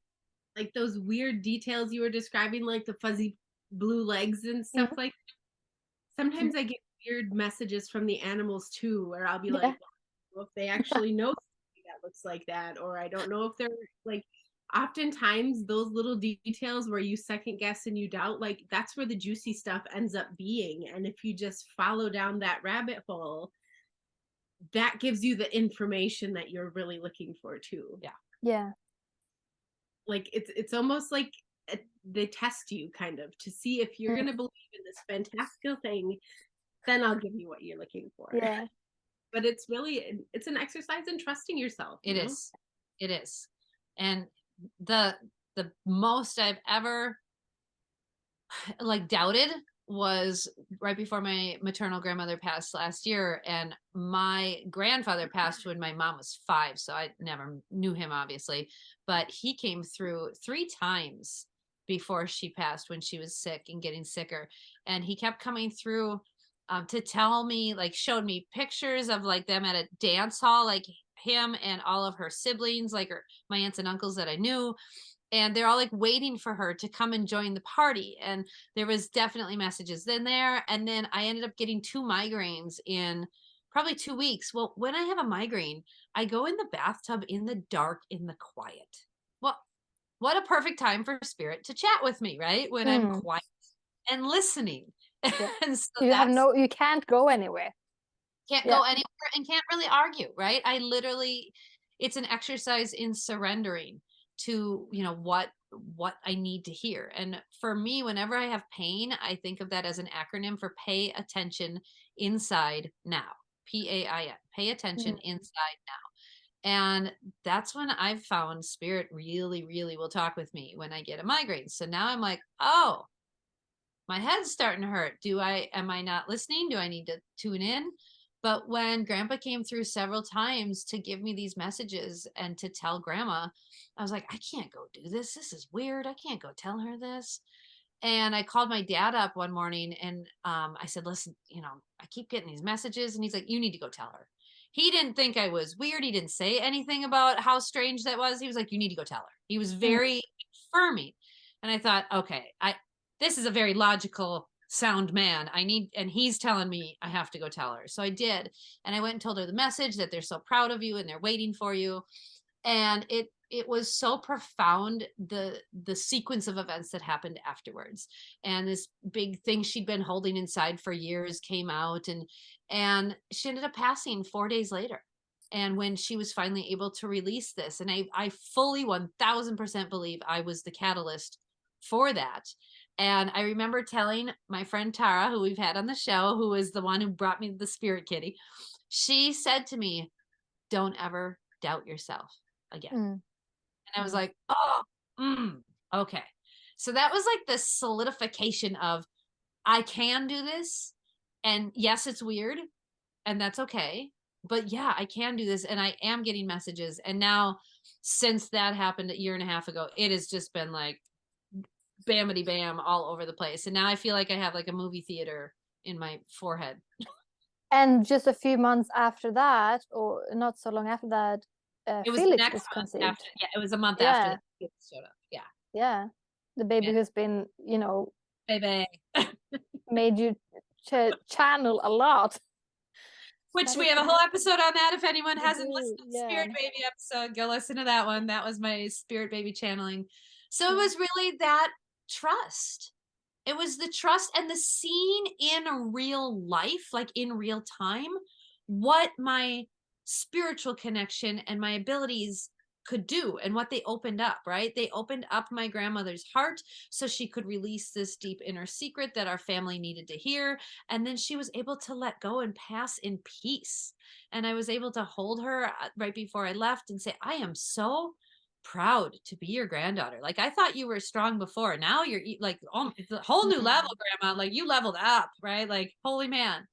Like those weird details you were describing, like the fuzzy blue legs and stuff like that. Sometimes I get weird messages from the animals too, where I'll be like, well, if they actually know something that looks like that, or I don't know if they're like, oftentimes those little details where you second guess and you doubt, like that's where the juicy stuff ends up being. And if you just follow down that rabbit hole, that gives you the information that you're really looking for too. Yeah. Like it's almost like they test you kind of to see if you're going to believe in this fantastical thing, then I'll give you what you're looking for. Yeah. But it's an exercise in trusting yourself. It is. And the most I've ever like doubted was right before my maternal grandmother passed last year, and my grandfather passed when my mom was 5, so I never knew him, obviously, but he came through 3 times before she passed when she was sick and getting sicker, and he kept coming through to tell me, like, showed me pictures of like them at a dance hall, like him and all of her siblings, like my aunts and uncles that I knew, and they're all like waiting for her to come and join the party. And there was definitely messages in there. And then I ended up getting 2 migraines in probably 2 weeks. Well, when I have a migraine, I go in the bathtub in the dark, in the quiet. Well, what a perfect time for spirit to chat with me, right? When I'm quiet and listening. Yeah. And so You can't go anywhere. Can't go anywhere and can't really argue, right? I literally, it's an exercise in surrendering to, you know, what I need to hear. And for me, whenever I have pain, I think of that as an acronym for pay attention inside now. PAIN, pay attention inside now. And that's when I've found spirit really, really will talk with me when I get a migraine. So now I'm like, oh, my head's starting to hurt. Am I not listening? Do I need to tune in? But when grandpa came through several times to give me these messages and to tell grandma, I was like, I can't go do this. This is weird. I can't go tell her this. And I called my dad up one morning and I said, listen, you know, I keep getting these messages. And he's like, you need to go tell her. He didn't think I was weird. He didn't say anything about how strange that was. He was like, you need to go tell her. He was very affirming. And I thought, okay, this is a very logical, sound man. And he's telling me I have to go tell her. So I did. And I went and told her the message that they're so proud of you and they're waiting for you. And it was so profound, the sequence of events that happened afterwards. And this big thing she'd been holding inside for years came out, and she ended up passing 4 days later. And when she was finally able to release this, and I fully 1000% believe I was the catalyst for that. And I remember telling my friend Tara, who we've had on the show, who is the one who brought me the spirit kitty, she said to me, don't ever doubt yourself again. And I was like, oh, okay. So that was like the solidification of, I can do this. And yes, it's weird, and that's okay. But yeah, I can do this, and I am getting messages. And now, since that happened a year and a half ago, it has just been like bamity bam all over the place. And now I feel like I have like a movie theater in my forehead. And just a few months after that, or not so long after that, It was Felix was conceived. It was a month after that Felix showed up. Yeah. The baby who's been, you know, baby made you channel a lot. Which we have a whole episode on that. If anyone hasn't listened to the Spirit Baby episode, go listen to that one. That was my Spirit Baby channeling. So it was really that trust. It was the trust and the seeing in real life, like in real time, what my spiritual connection and my abilities could do and what they opened up, right? They opened up my grandmother's heart so she could release this deep inner secret that our family needed to hear. And then she was able to let go and pass in peace. And I was able to hold her right before I left and say, I am so proud to be your granddaughter. Like, I thought you were strong before. Now you're like, oh, it's a whole new level, grandma. Like, you leveled up, right? Like, holy man.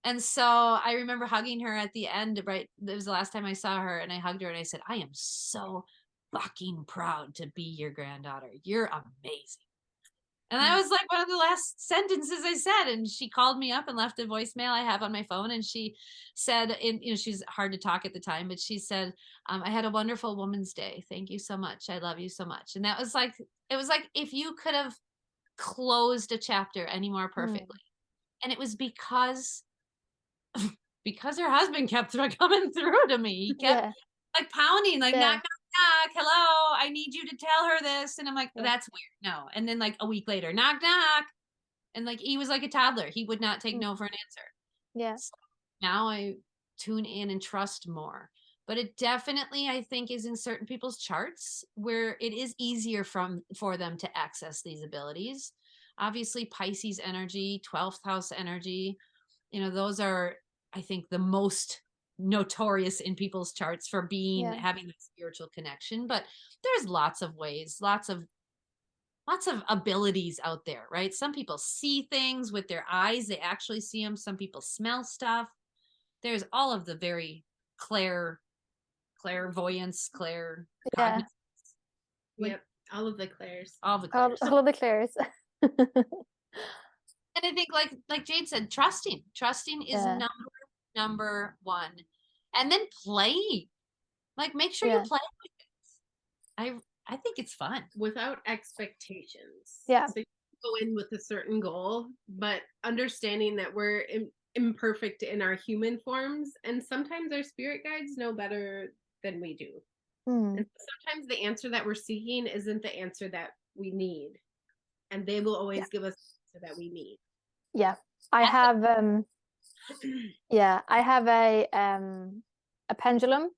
And so I remember hugging her at the end, right? It was the last time I saw her, and I hugged her and I said, I am so fucking proud to be your granddaughter. You're amazing. And that was like one of the last sentences I said. And she called me up and left a voicemail I have on my phone. And she said, she's hard to talk at the time, but she said, I had a wonderful Woman's Day. Thank you so much. I love you so much. And that was like, it was like if you could have closed a chapter any more perfectly. And it was because her husband kept coming through to me. He kept like pounding, like knock, knock, knock. Hello, I need you to tell her this. And I'm like, that's weird. No. And then like a week later, knock, knock. And like, he was like a toddler. He would not take no for an answer. Yeah. So now I tune in and trust more. But it definitely, I think, is in certain people's charts where it is easier for them to access these abilities. Obviously, Pisces energy, 12th house energy, those are, I think, the most notorious in people's charts for having a spiritual connection. But there's lots of ways, lots of lots of abilities out there, right? Some people see things with their eyes, they actually see them. Some people smell stuff. There's all of the very clairvoyance, Yeah. Yep. All of the clairs. all the clairs. All of the clairs. And I think like Jade said, trusting is Yeah. number one. And then playing. Like make sure Yeah. you play with it. I think it's fun. Without expectations. Yeah. So you go in with a certain goal, but understanding that we're imperfect in our human forms, and sometimes our spirit guides know better than we do. And sometimes the answer that we're seeking isn't the answer that we need, and they will always give us the answer that we need. Yeah, I have I have a pendulum,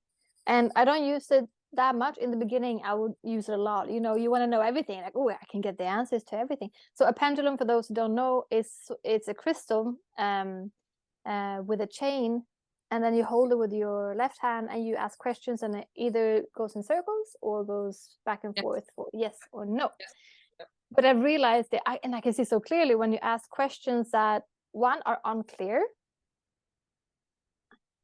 and I don't use it that much. In the beginning I would use it a lot. You know, you want to know everything, like, oh, I can get the answers to everything. So a pendulum, for those who don't know, it's a crystal with a chain, and then you hold it with your left hand and you ask questions, and it either goes in circles or goes back and forth for yes or no. But I realized that I can see so clearly when you ask questions that one are unclear,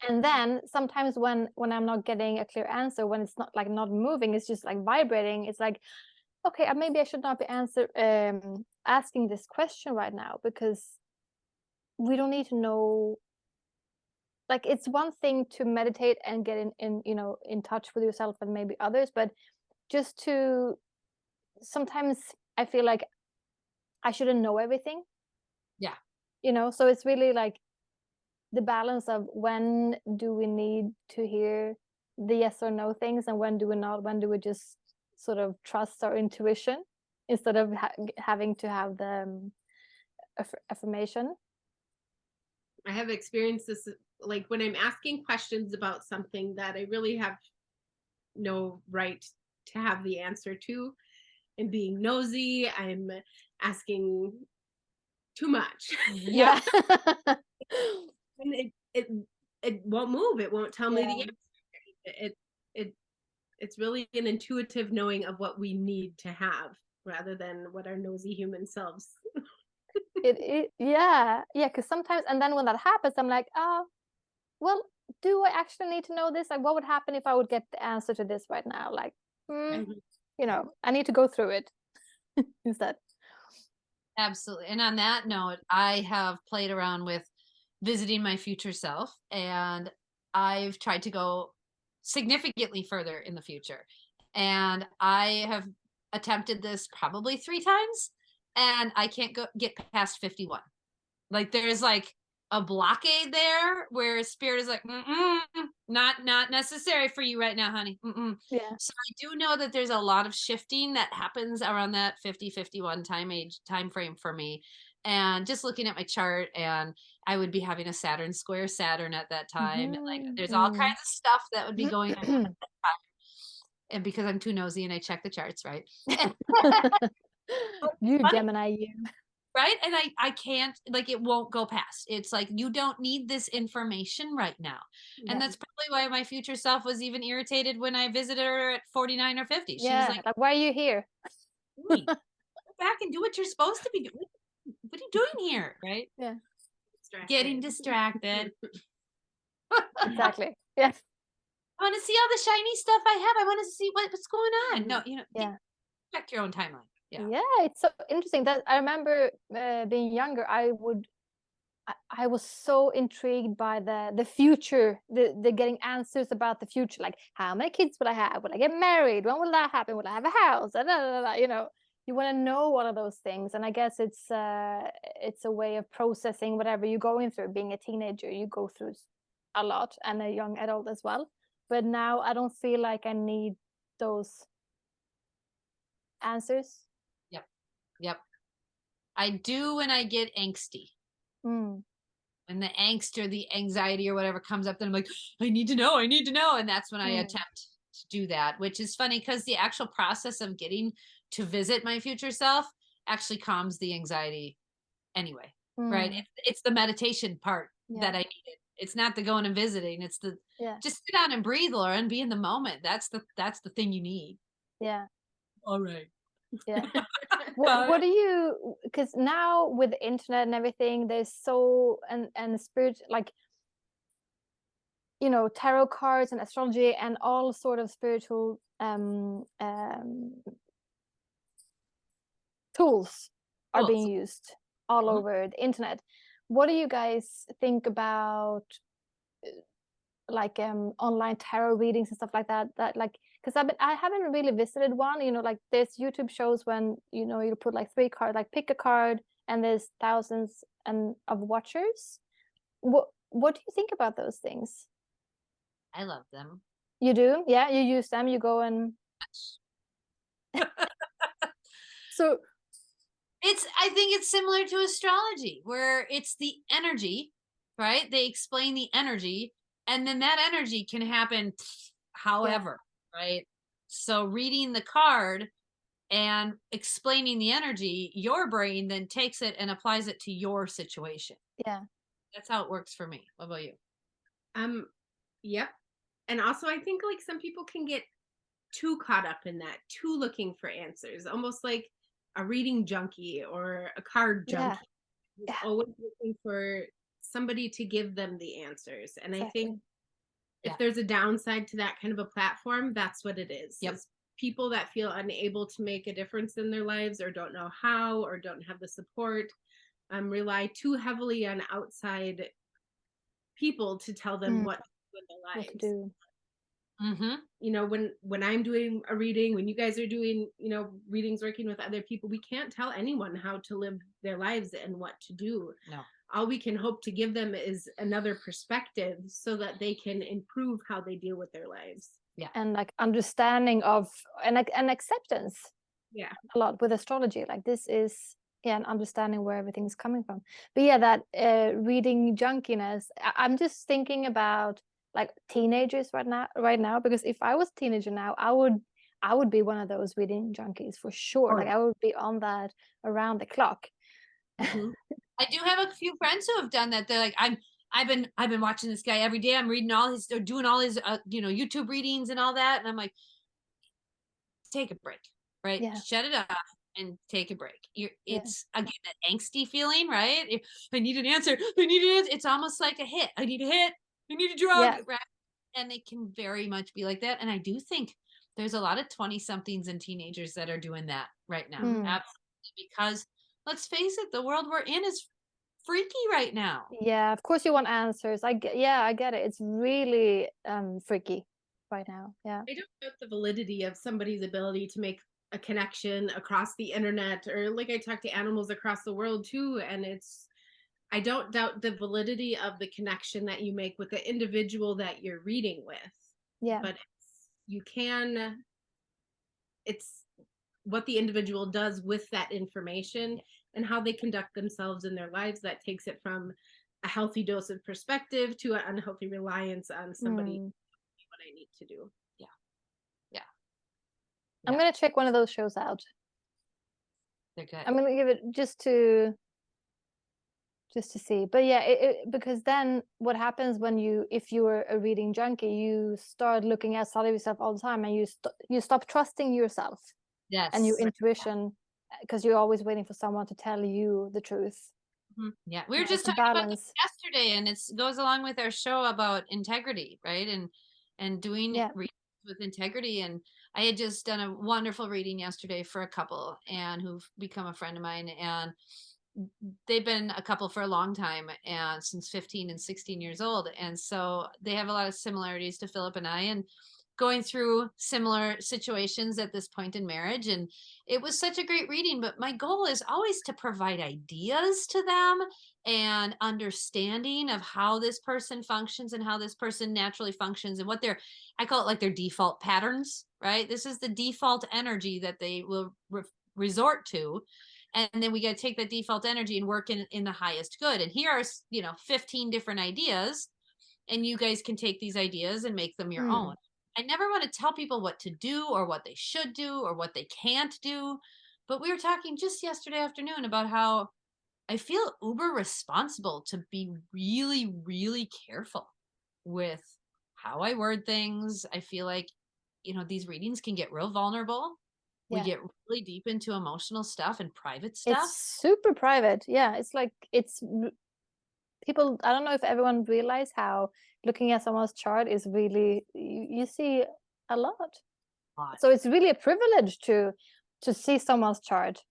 and then sometimes when I'm not getting a clear answer, when it's not like not moving, it's just like vibrating, it's like, okay, maybe I should not be asking this question right now, because we don't need to know. Like, it's one thing to meditate and get in you know, in touch with yourself and maybe others, but just to, sometimes I feel like I shouldn't know everything. Yeah. You know, so it's really like the balance of when do we need to hear the yes or no things, and when do we not, when do we just sort of trust our intuition instead of having to have the affirmation. I have experienced this, like when I'm asking questions about something that I really have no right to have the answer to, and being nosy, I'm asking too much. Yeah. And it won't move. It won't tell me the answer. It's really an intuitive knowing of what we need to have, rather than what our nosy human selves. Yeah, because sometimes, and then when that happens, I'm like, oh, well, do I actually need to know this? Like, what would happen if I would get the answer to this right now? Like, you know, I need to go through it instead. Absolutely. And on that note, I have played around with visiting my future self, and I've tried to go significantly further in the future. And I have attempted this probably 3 times, and I can't get past 51. Like there's like a blockade there where spirit is like, not necessary for you right now, honey. Yeah. So I do know that there's a lot of shifting that happens around that 50-51 time frame for me. And just looking at my chart, and I would be having a Saturn square Saturn at that time. And like there's all kinds of stuff that would be going on at that time. And because I'm too nosy and I check the charts, right? You Gemini, you. Right. And I can't, like, it won't go past. It's like, you don't need this information right now. And that's probably why my future self was even irritated when I visited her at 49 or 50. She was like, why are you here? go back and do what you're supposed to be doing. What are you doing here? Right. Yeah. Getting distracted. Exactly. Yes. I want to see all the shiny stuff I have. I want to see what's going on. No, you know, check your own timeline. Yeah, it's so interesting that I remember being younger. I was so intrigued by the future, the getting answers about the future, like how many kids will I have? Will I get married? When will that happen? Will I have a house? You know, you want to know all of those things, and I guess it's a way of processing whatever you're going through. Being a teenager, you go through a lot, and a young adult as well. But now I don't feel like I need those answers. Yep. I do when I get angsty. When the angst or the anxiety or whatever comes up, then I'm like, I need to know. And that's when I attempt to do that, which is funny because the actual process of getting to visit my future self actually calms the anxiety anyway, right? It's the meditation part that I needed. It's not the going and visiting. It's the just sit down and breathe, Laura, and be in the moment. That's the thing you need. Yeah. All right. Yeah. What do you, because now with the internet and everything, there's so, and spirit, like, you know, tarot cards and astrology and all sort of spiritual tools are being used all over the internet. What do you guys think about like online tarot readings and stuff like that? That, like, because I haven't really visited one, you know, like there's YouTube shows when, you know, you put like 3 cards, like pick a card, and there's thousands and of watchers. What do you think about those things? I love them. You do? Yeah, you use them, you go and so I think it's similar to astrology, where it's the energy, right? They explain the energy, and then that energy can happen however, right? So reading the card and explaining the energy, your brain then takes it and applies it to your situation. Yeah. That's how it works for me. What about you? Yep. And also I think like some people can get too caught up in that, too looking for answers, almost like a reading junkie or a card junkie. Yeah. Always looking for somebody to give them the answers. And I think if there's a downside to that kind of a platform, that's what it is. Yep. Is people that feel unable to make a difference in their lives, or don't know how, or don't have the support, rely too heavily on outside people to tell them what to do in their lives. What to do. You know, when I'm doing a reading, when you guys are doing, you know, readings, working with other people, we can't tell anyone how to live their lives and what to do. No. All we can hope to give them is another perspective so that they can improve how they deal with their lives. Yeah. And like understanding of and acceptance. Yeah. A lot with astrology. Like this is and understanding where everything is coming from. But yeah, that reading junkiness. I'm just thinking about like teenagers right now, because if I was a teenager now, I would be one of those reading junkies for sure. Like I would be on that around the clock. I do have a few friends who have done that. They're like, I've been watching this guy every day. I'm reading all his, or doing all his, you know, YouTube readings and all that. And I'm like, take a break, right? Yeah. Shut it off and take a break. It's again that angsty feeling, right? I need an answer. It's almost like a hit. I need a hit. I need a drug, right? And it can very much be like that. And I do think there's a lot of 20-somethings and teenagers that are doing that right now. Absolutely, because let's face it, the world we're in is freaky right now. Yeah, of course you want answers. I get it. It's really freaky right now. Yeah. I don't doubt the validity of somebody's ability to make a connection across the internet, or like I talk to animals across the world too, and I don't doubt the validity of the connection that you make with the individual that you're reading with. Yeah. But it's what the individual does with that information and how they conduct themselves in their lives that takes it from a healthy dose of perspective to an unhealthy reliance on somebody. What I need to do. Yeah. I'm going to check one of those shows out. They're good. I'm going to give it just to see. But yeah, because then what happens when if you're a reading junkie, you start looking outside of yourself all the time, and you stop trusting yourself. Yes. And your intuition, because you're always waiting for someone to tell you the truth. Yeah, we were just talking about this yesterday, and it goes along with our show about integrity, right? And doing readings with integrity. And I had just done a wonderful reading yesterday for a couple, and who've become a friend of mine, and they've been a couple for a long time, and since 15 and 16 years old. And so they have a lot of similarities to Philip and I, and going through similar situations at this point in marriage. And it was such a great reading, but my goal is always to provide ideas to them and understanding of how this person functions and how this person naturally functions, and what I call it like their default patterns, right? This is the default energy that they will resort to. And then we got to take that default energy and work in the highest good. And here are, 15 different ideas, and you guys can take these ideas and make them your own. I never want to tell people what to do or what they should do or what they can't do. But we were talking just yesterday afternoon about how I feel uber responsible to be really, really careful with how I word things. I feel like, these readings can get real vulnerable. we get really deep into emotional stuff and private It's stuff. super private. Yeah, it's like people, I don't know if everyone realize how looking at someone's chart is really, you see a lot. So it's really a privilege to see someone's chart.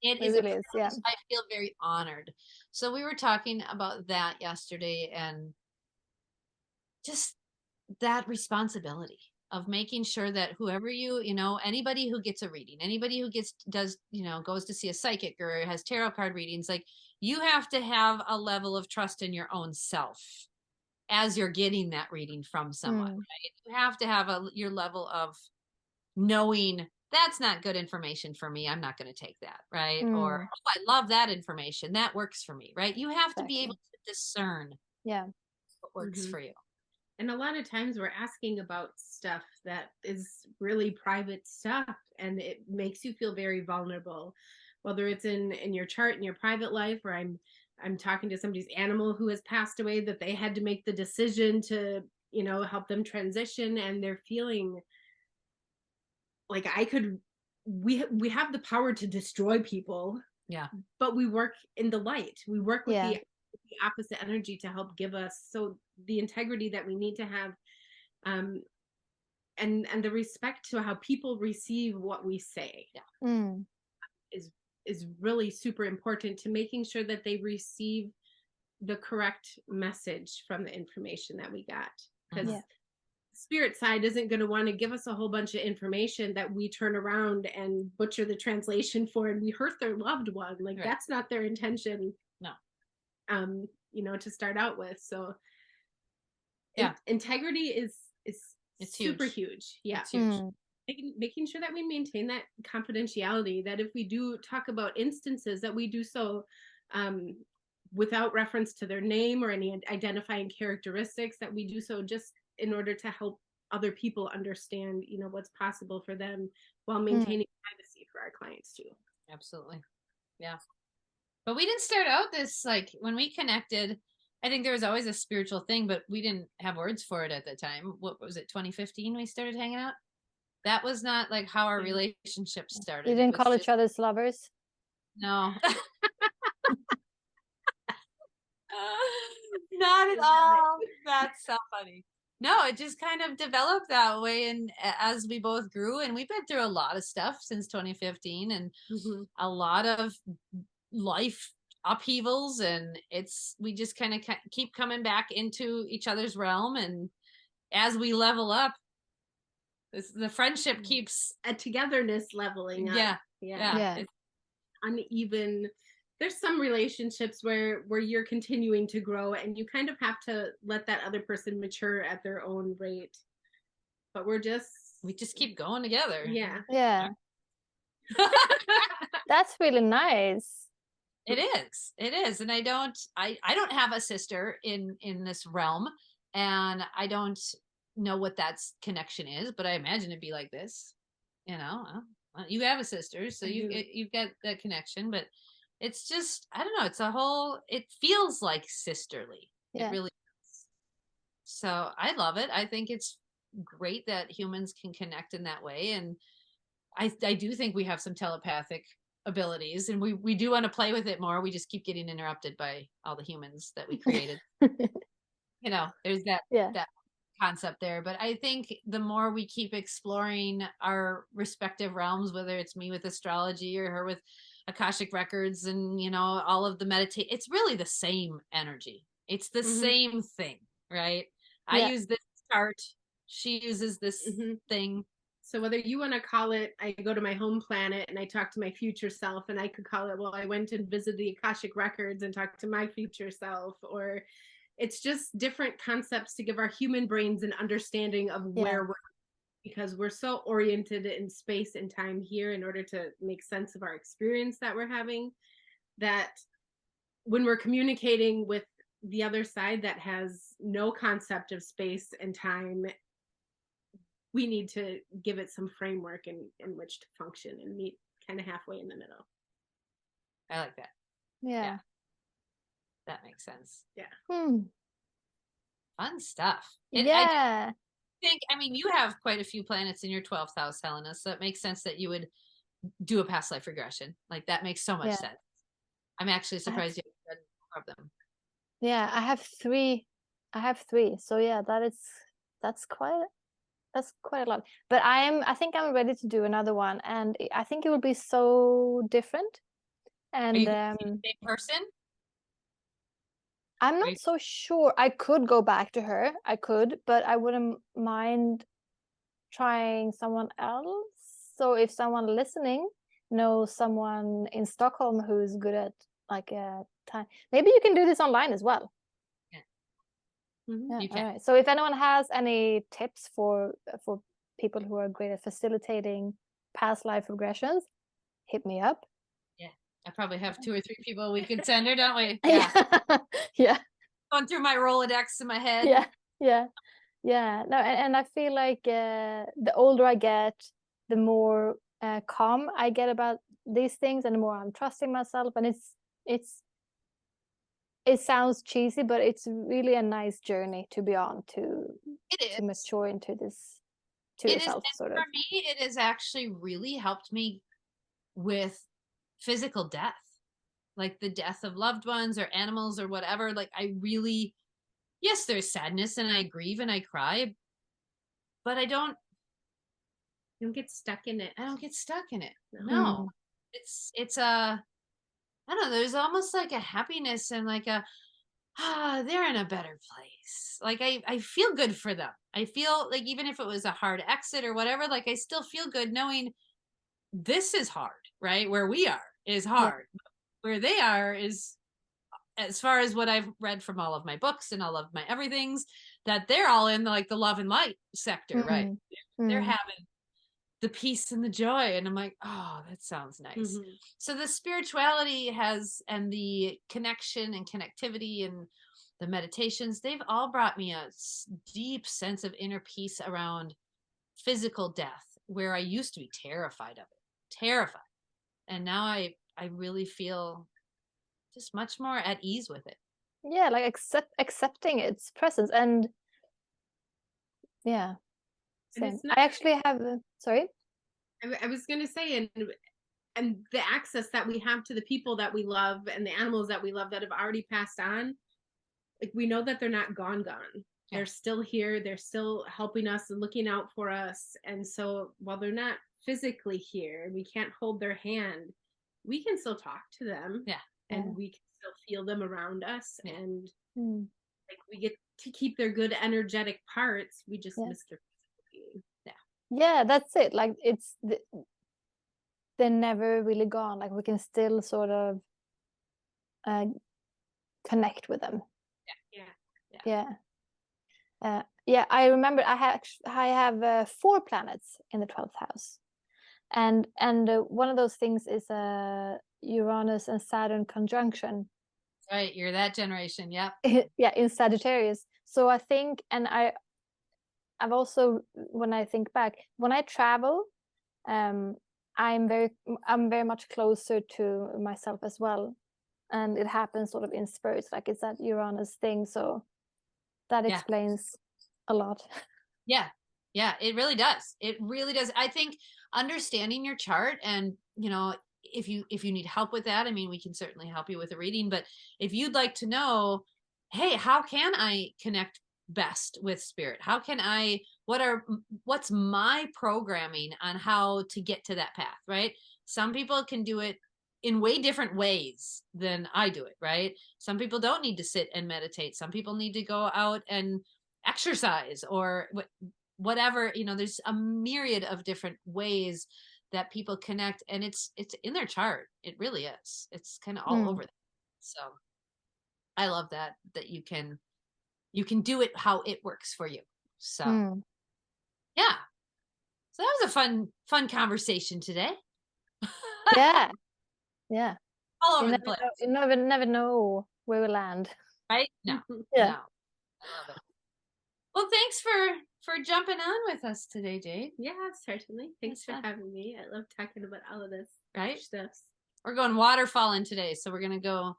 It It is really a is, yeah. I feel very honored. So we were talking about that yesterday, and just that responsibility of making sure that whoever you know, anybody who gets a reading, anybody who does, you know, goes to see a psychic or has tarot card readings, like, you have to have a level of trust in your own self as you're getting that reading from someone, right? You have to have your level of knowing that's not good information for me. I'm not going to take that, right? Or, oh, I love that information. That works for me, right? You have to be able to discern what works for you. And a lot of times we're asking about stuff that is really private stuff, and it makes you feel very vulnerable, whether it's in your chart, in your private life, or I'm talking to somebody's animal who has passed away, that they had to make the decision to, you know, help them transition, and they're feeling like we have the power to destroy people. Yeah. But we work in the light. We work with the opposite energy to help give us the integrity that we need to have, and the respect to how people receive what we say is really super important to making sure that they receive the correct message from the information that we got, because spirit side isn't going to want to give us a whole bunch of information that we turn around and butcher the translation for, and we hurt their loved one. Like, that's not their intention. No. You know, to start out with. So yeah, integrity is it's super huge. Yeah. It's huge. Making sure that we maintain that confidentiality, that if we do talk about instances, that we do so without reference to their name or any identifying characteristics, that we do so just in order to help other people understand, you know, what's possible for them while maintaining privacy for our clients too. Absolutely. Yeah. But we didn't start out this, like, when we connected, I think there was always a spiritual thing, but we didn't have words for it at the time. What was it, 2015 we started hanging out? That was not like how our relationship started. You didn't call each other's lovers? No. Not at all. That's so funny. No, it just kind of developed that way, and as we both grew, and we've been through a lot of stuff since 2015, and a lot of life upheavals, and we just kind of keep coming back into each other's realm, and as we level up, the friendship keeps a togetherness leveling up. Yeah. It's uneven. There's some relationships where you're continuing to grow, and you kind of have to let that other person mature at their own rate. But we just keep going together. Yeah. That's really nice. It is. And I don't have a sister in this realm, and I don't know what that connection is, but I imagine it'd be like this, you know. You have a sister, so you've got that connection, but it's just, I don't know, it feels like sisterly. It really is. So I love it. I think it's great that humans can connect in that way, and I do think we have some telepathic abilities, and we do want to play with it more. We just keep getting interrupted by all the humans that we created. You know, there's that concept there, but I think the more we keep exploring our respective realms, whether it's me with astrology or her with Akashic records, and, you know, all of the meditate, it's really the same energy. It's the same thing, right? I use this chart, she uses this thing. So whether you want to call it, I go to my home planet and I talk to my future self, and I could call it, well, I went and visited the Akashic records and talked to my future self, or it's just different concepts to give our human brains an understanding of where we're, because we're so oriented in space and time here in order to make sense of our experience that we're having, that when we're communicating with the other side that has no concept of space and time, we need to give it some framework in which to function and meet kind of halfway in the middle. I like that. Yeah. That makes sense. Yeah. Fun stuff. I mean, you have quite a few planets in your 12th house, Helena, so it makes sense that you would do a past life regression. Like that makes so much Yeah. sense. I'm actually surprised you haven't done more of them. Yeah, I have three. So yeah, that's quite a lot. But I think I'm ready to do another one, and I think it will be so different. Are you And going to see the same person? I'm not so sure. I could go back to her. I could, but I wouldn't mind trying someone else. So if someone listening knows someone in Stockholm who's good at like time, maybe you can do this online as well. Yeah, You can. all right. So if anyone has any tips for people who are great at facilitating past life regressions, hit me up. Yeah, I probably have 2 or 3 people we could send her, don't we? Yeah. Yeah. Going through my Rolodex in my head. Yeah. Yeah. Yeah. No, and I feel like the older I get, the more calm I get about these things, and the more I'm trusting myself. And it sounds cheesy, but it's really a nice journey to be on to mature into this to yourself, sort of. For me, it has actually really helped me with physical death, like the death of loved ones or animals or whatever. Like I really, yes, there's sadness and I grieve and I cry, but I don't get stuck in it. I don't get stuck in it. No. It's a, I don't know, there's almost like a happiness and like a, they're in a better place. Like I feel good for them. I feel like even if it was a hard exit or whatever, like I still feel good knowing this is hard, right? Where we are is hard. Yeah. Where they are is, as far as what I've read from all of my books and all of my everythings, that they're all in like the love and light sector, right? They're having the peace and the joy. And I'm like, oh, that sounds nice. So the spirituality has, and the connection and connectivity and the meditations, they've all brought me a deep sense of inner peace around physical death, where I used to be terrified of it, and now I really feel just much more at ease with it. Yeah, like accepting its presence. And yeah, same. I actually have sorry, I was gonna say, and the access that we have to the people that we love and the animals that we love that have already passed on, like we know that they're not gone. They're still here. They're still helping us and looking out for us. And so while they're not physically here and we can't hold their hand, we can still talk to them. And we can still feel them around us. And like we get to keep their good energetic parts. We just miss their physical being. Yeah, that's it. Like they're never really gone. Like we can still sort of connect with them. Yeah, I remember I have 4 planets in the 12th house, and one of those things is Uranus and Saturn conjunction. Right, you're that generation. Yep. Yeah, in Sagittarius. So I think, and I've also, when I think back, when I travel, I'm very much closer to myself as well, and it happens sort of in spurts, like it's that Uranus thing. So that explains a lot. Yeah, it really does. It really does. I think understanding your chart, and if you need help with that, I mean, we can certainly help you with a reading. But if you'd like to know, hey, how can I connect best with spirit? How can I, what's my programming on how to get to that path, right? Some people can do it in way different ways than I do it, right? Some people don't need to sit and meditate. Some people need to go out and exercise or whatever. There's a myriad of different ways that people connect, and it's in their chart. It really is. It's kind of all over that. So I love that you can do it how it works for you. So yeah. So that was a fun conversation today. Yeah. All over the place. You never know where we land. Right? No. Yeah. No. I love it. Well, thanks for jumping on with us today, Jade. Yeah, certainly. Thanks for having me. I love talking about all of this stuff. We're going waterfalling today, so we're gonna go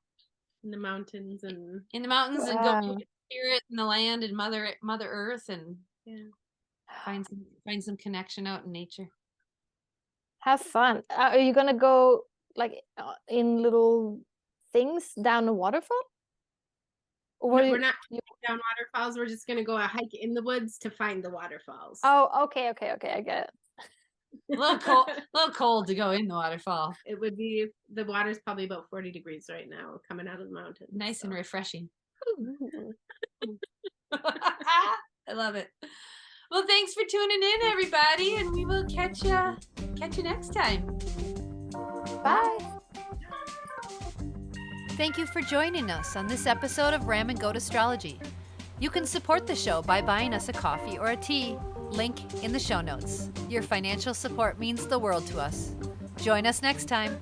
in the mountains and and go with spirit and the land and Mother Earth, and find some connection out in nature. Have fun. Are you gonna go like in little things down a waterfall? Or No, we're not down waterfalls. We're just gonna go a hike in the woods to find the waterfalls. Oh, okay, I get it. A little cold to go in the waterfall. It would be, the water's probably about 40 degrees right now coming out of the mountain. Nice and refreshing. Ooh. I love it. Well, thanks for tuning in, everybody, and we will catch you next time. Bye. Thank you for joining us on this episode of Ram and Goat Astrology. You can support the show by buying us a coffee or a tea. Link in the show notes. Your financial support means the world to us. Join us next time.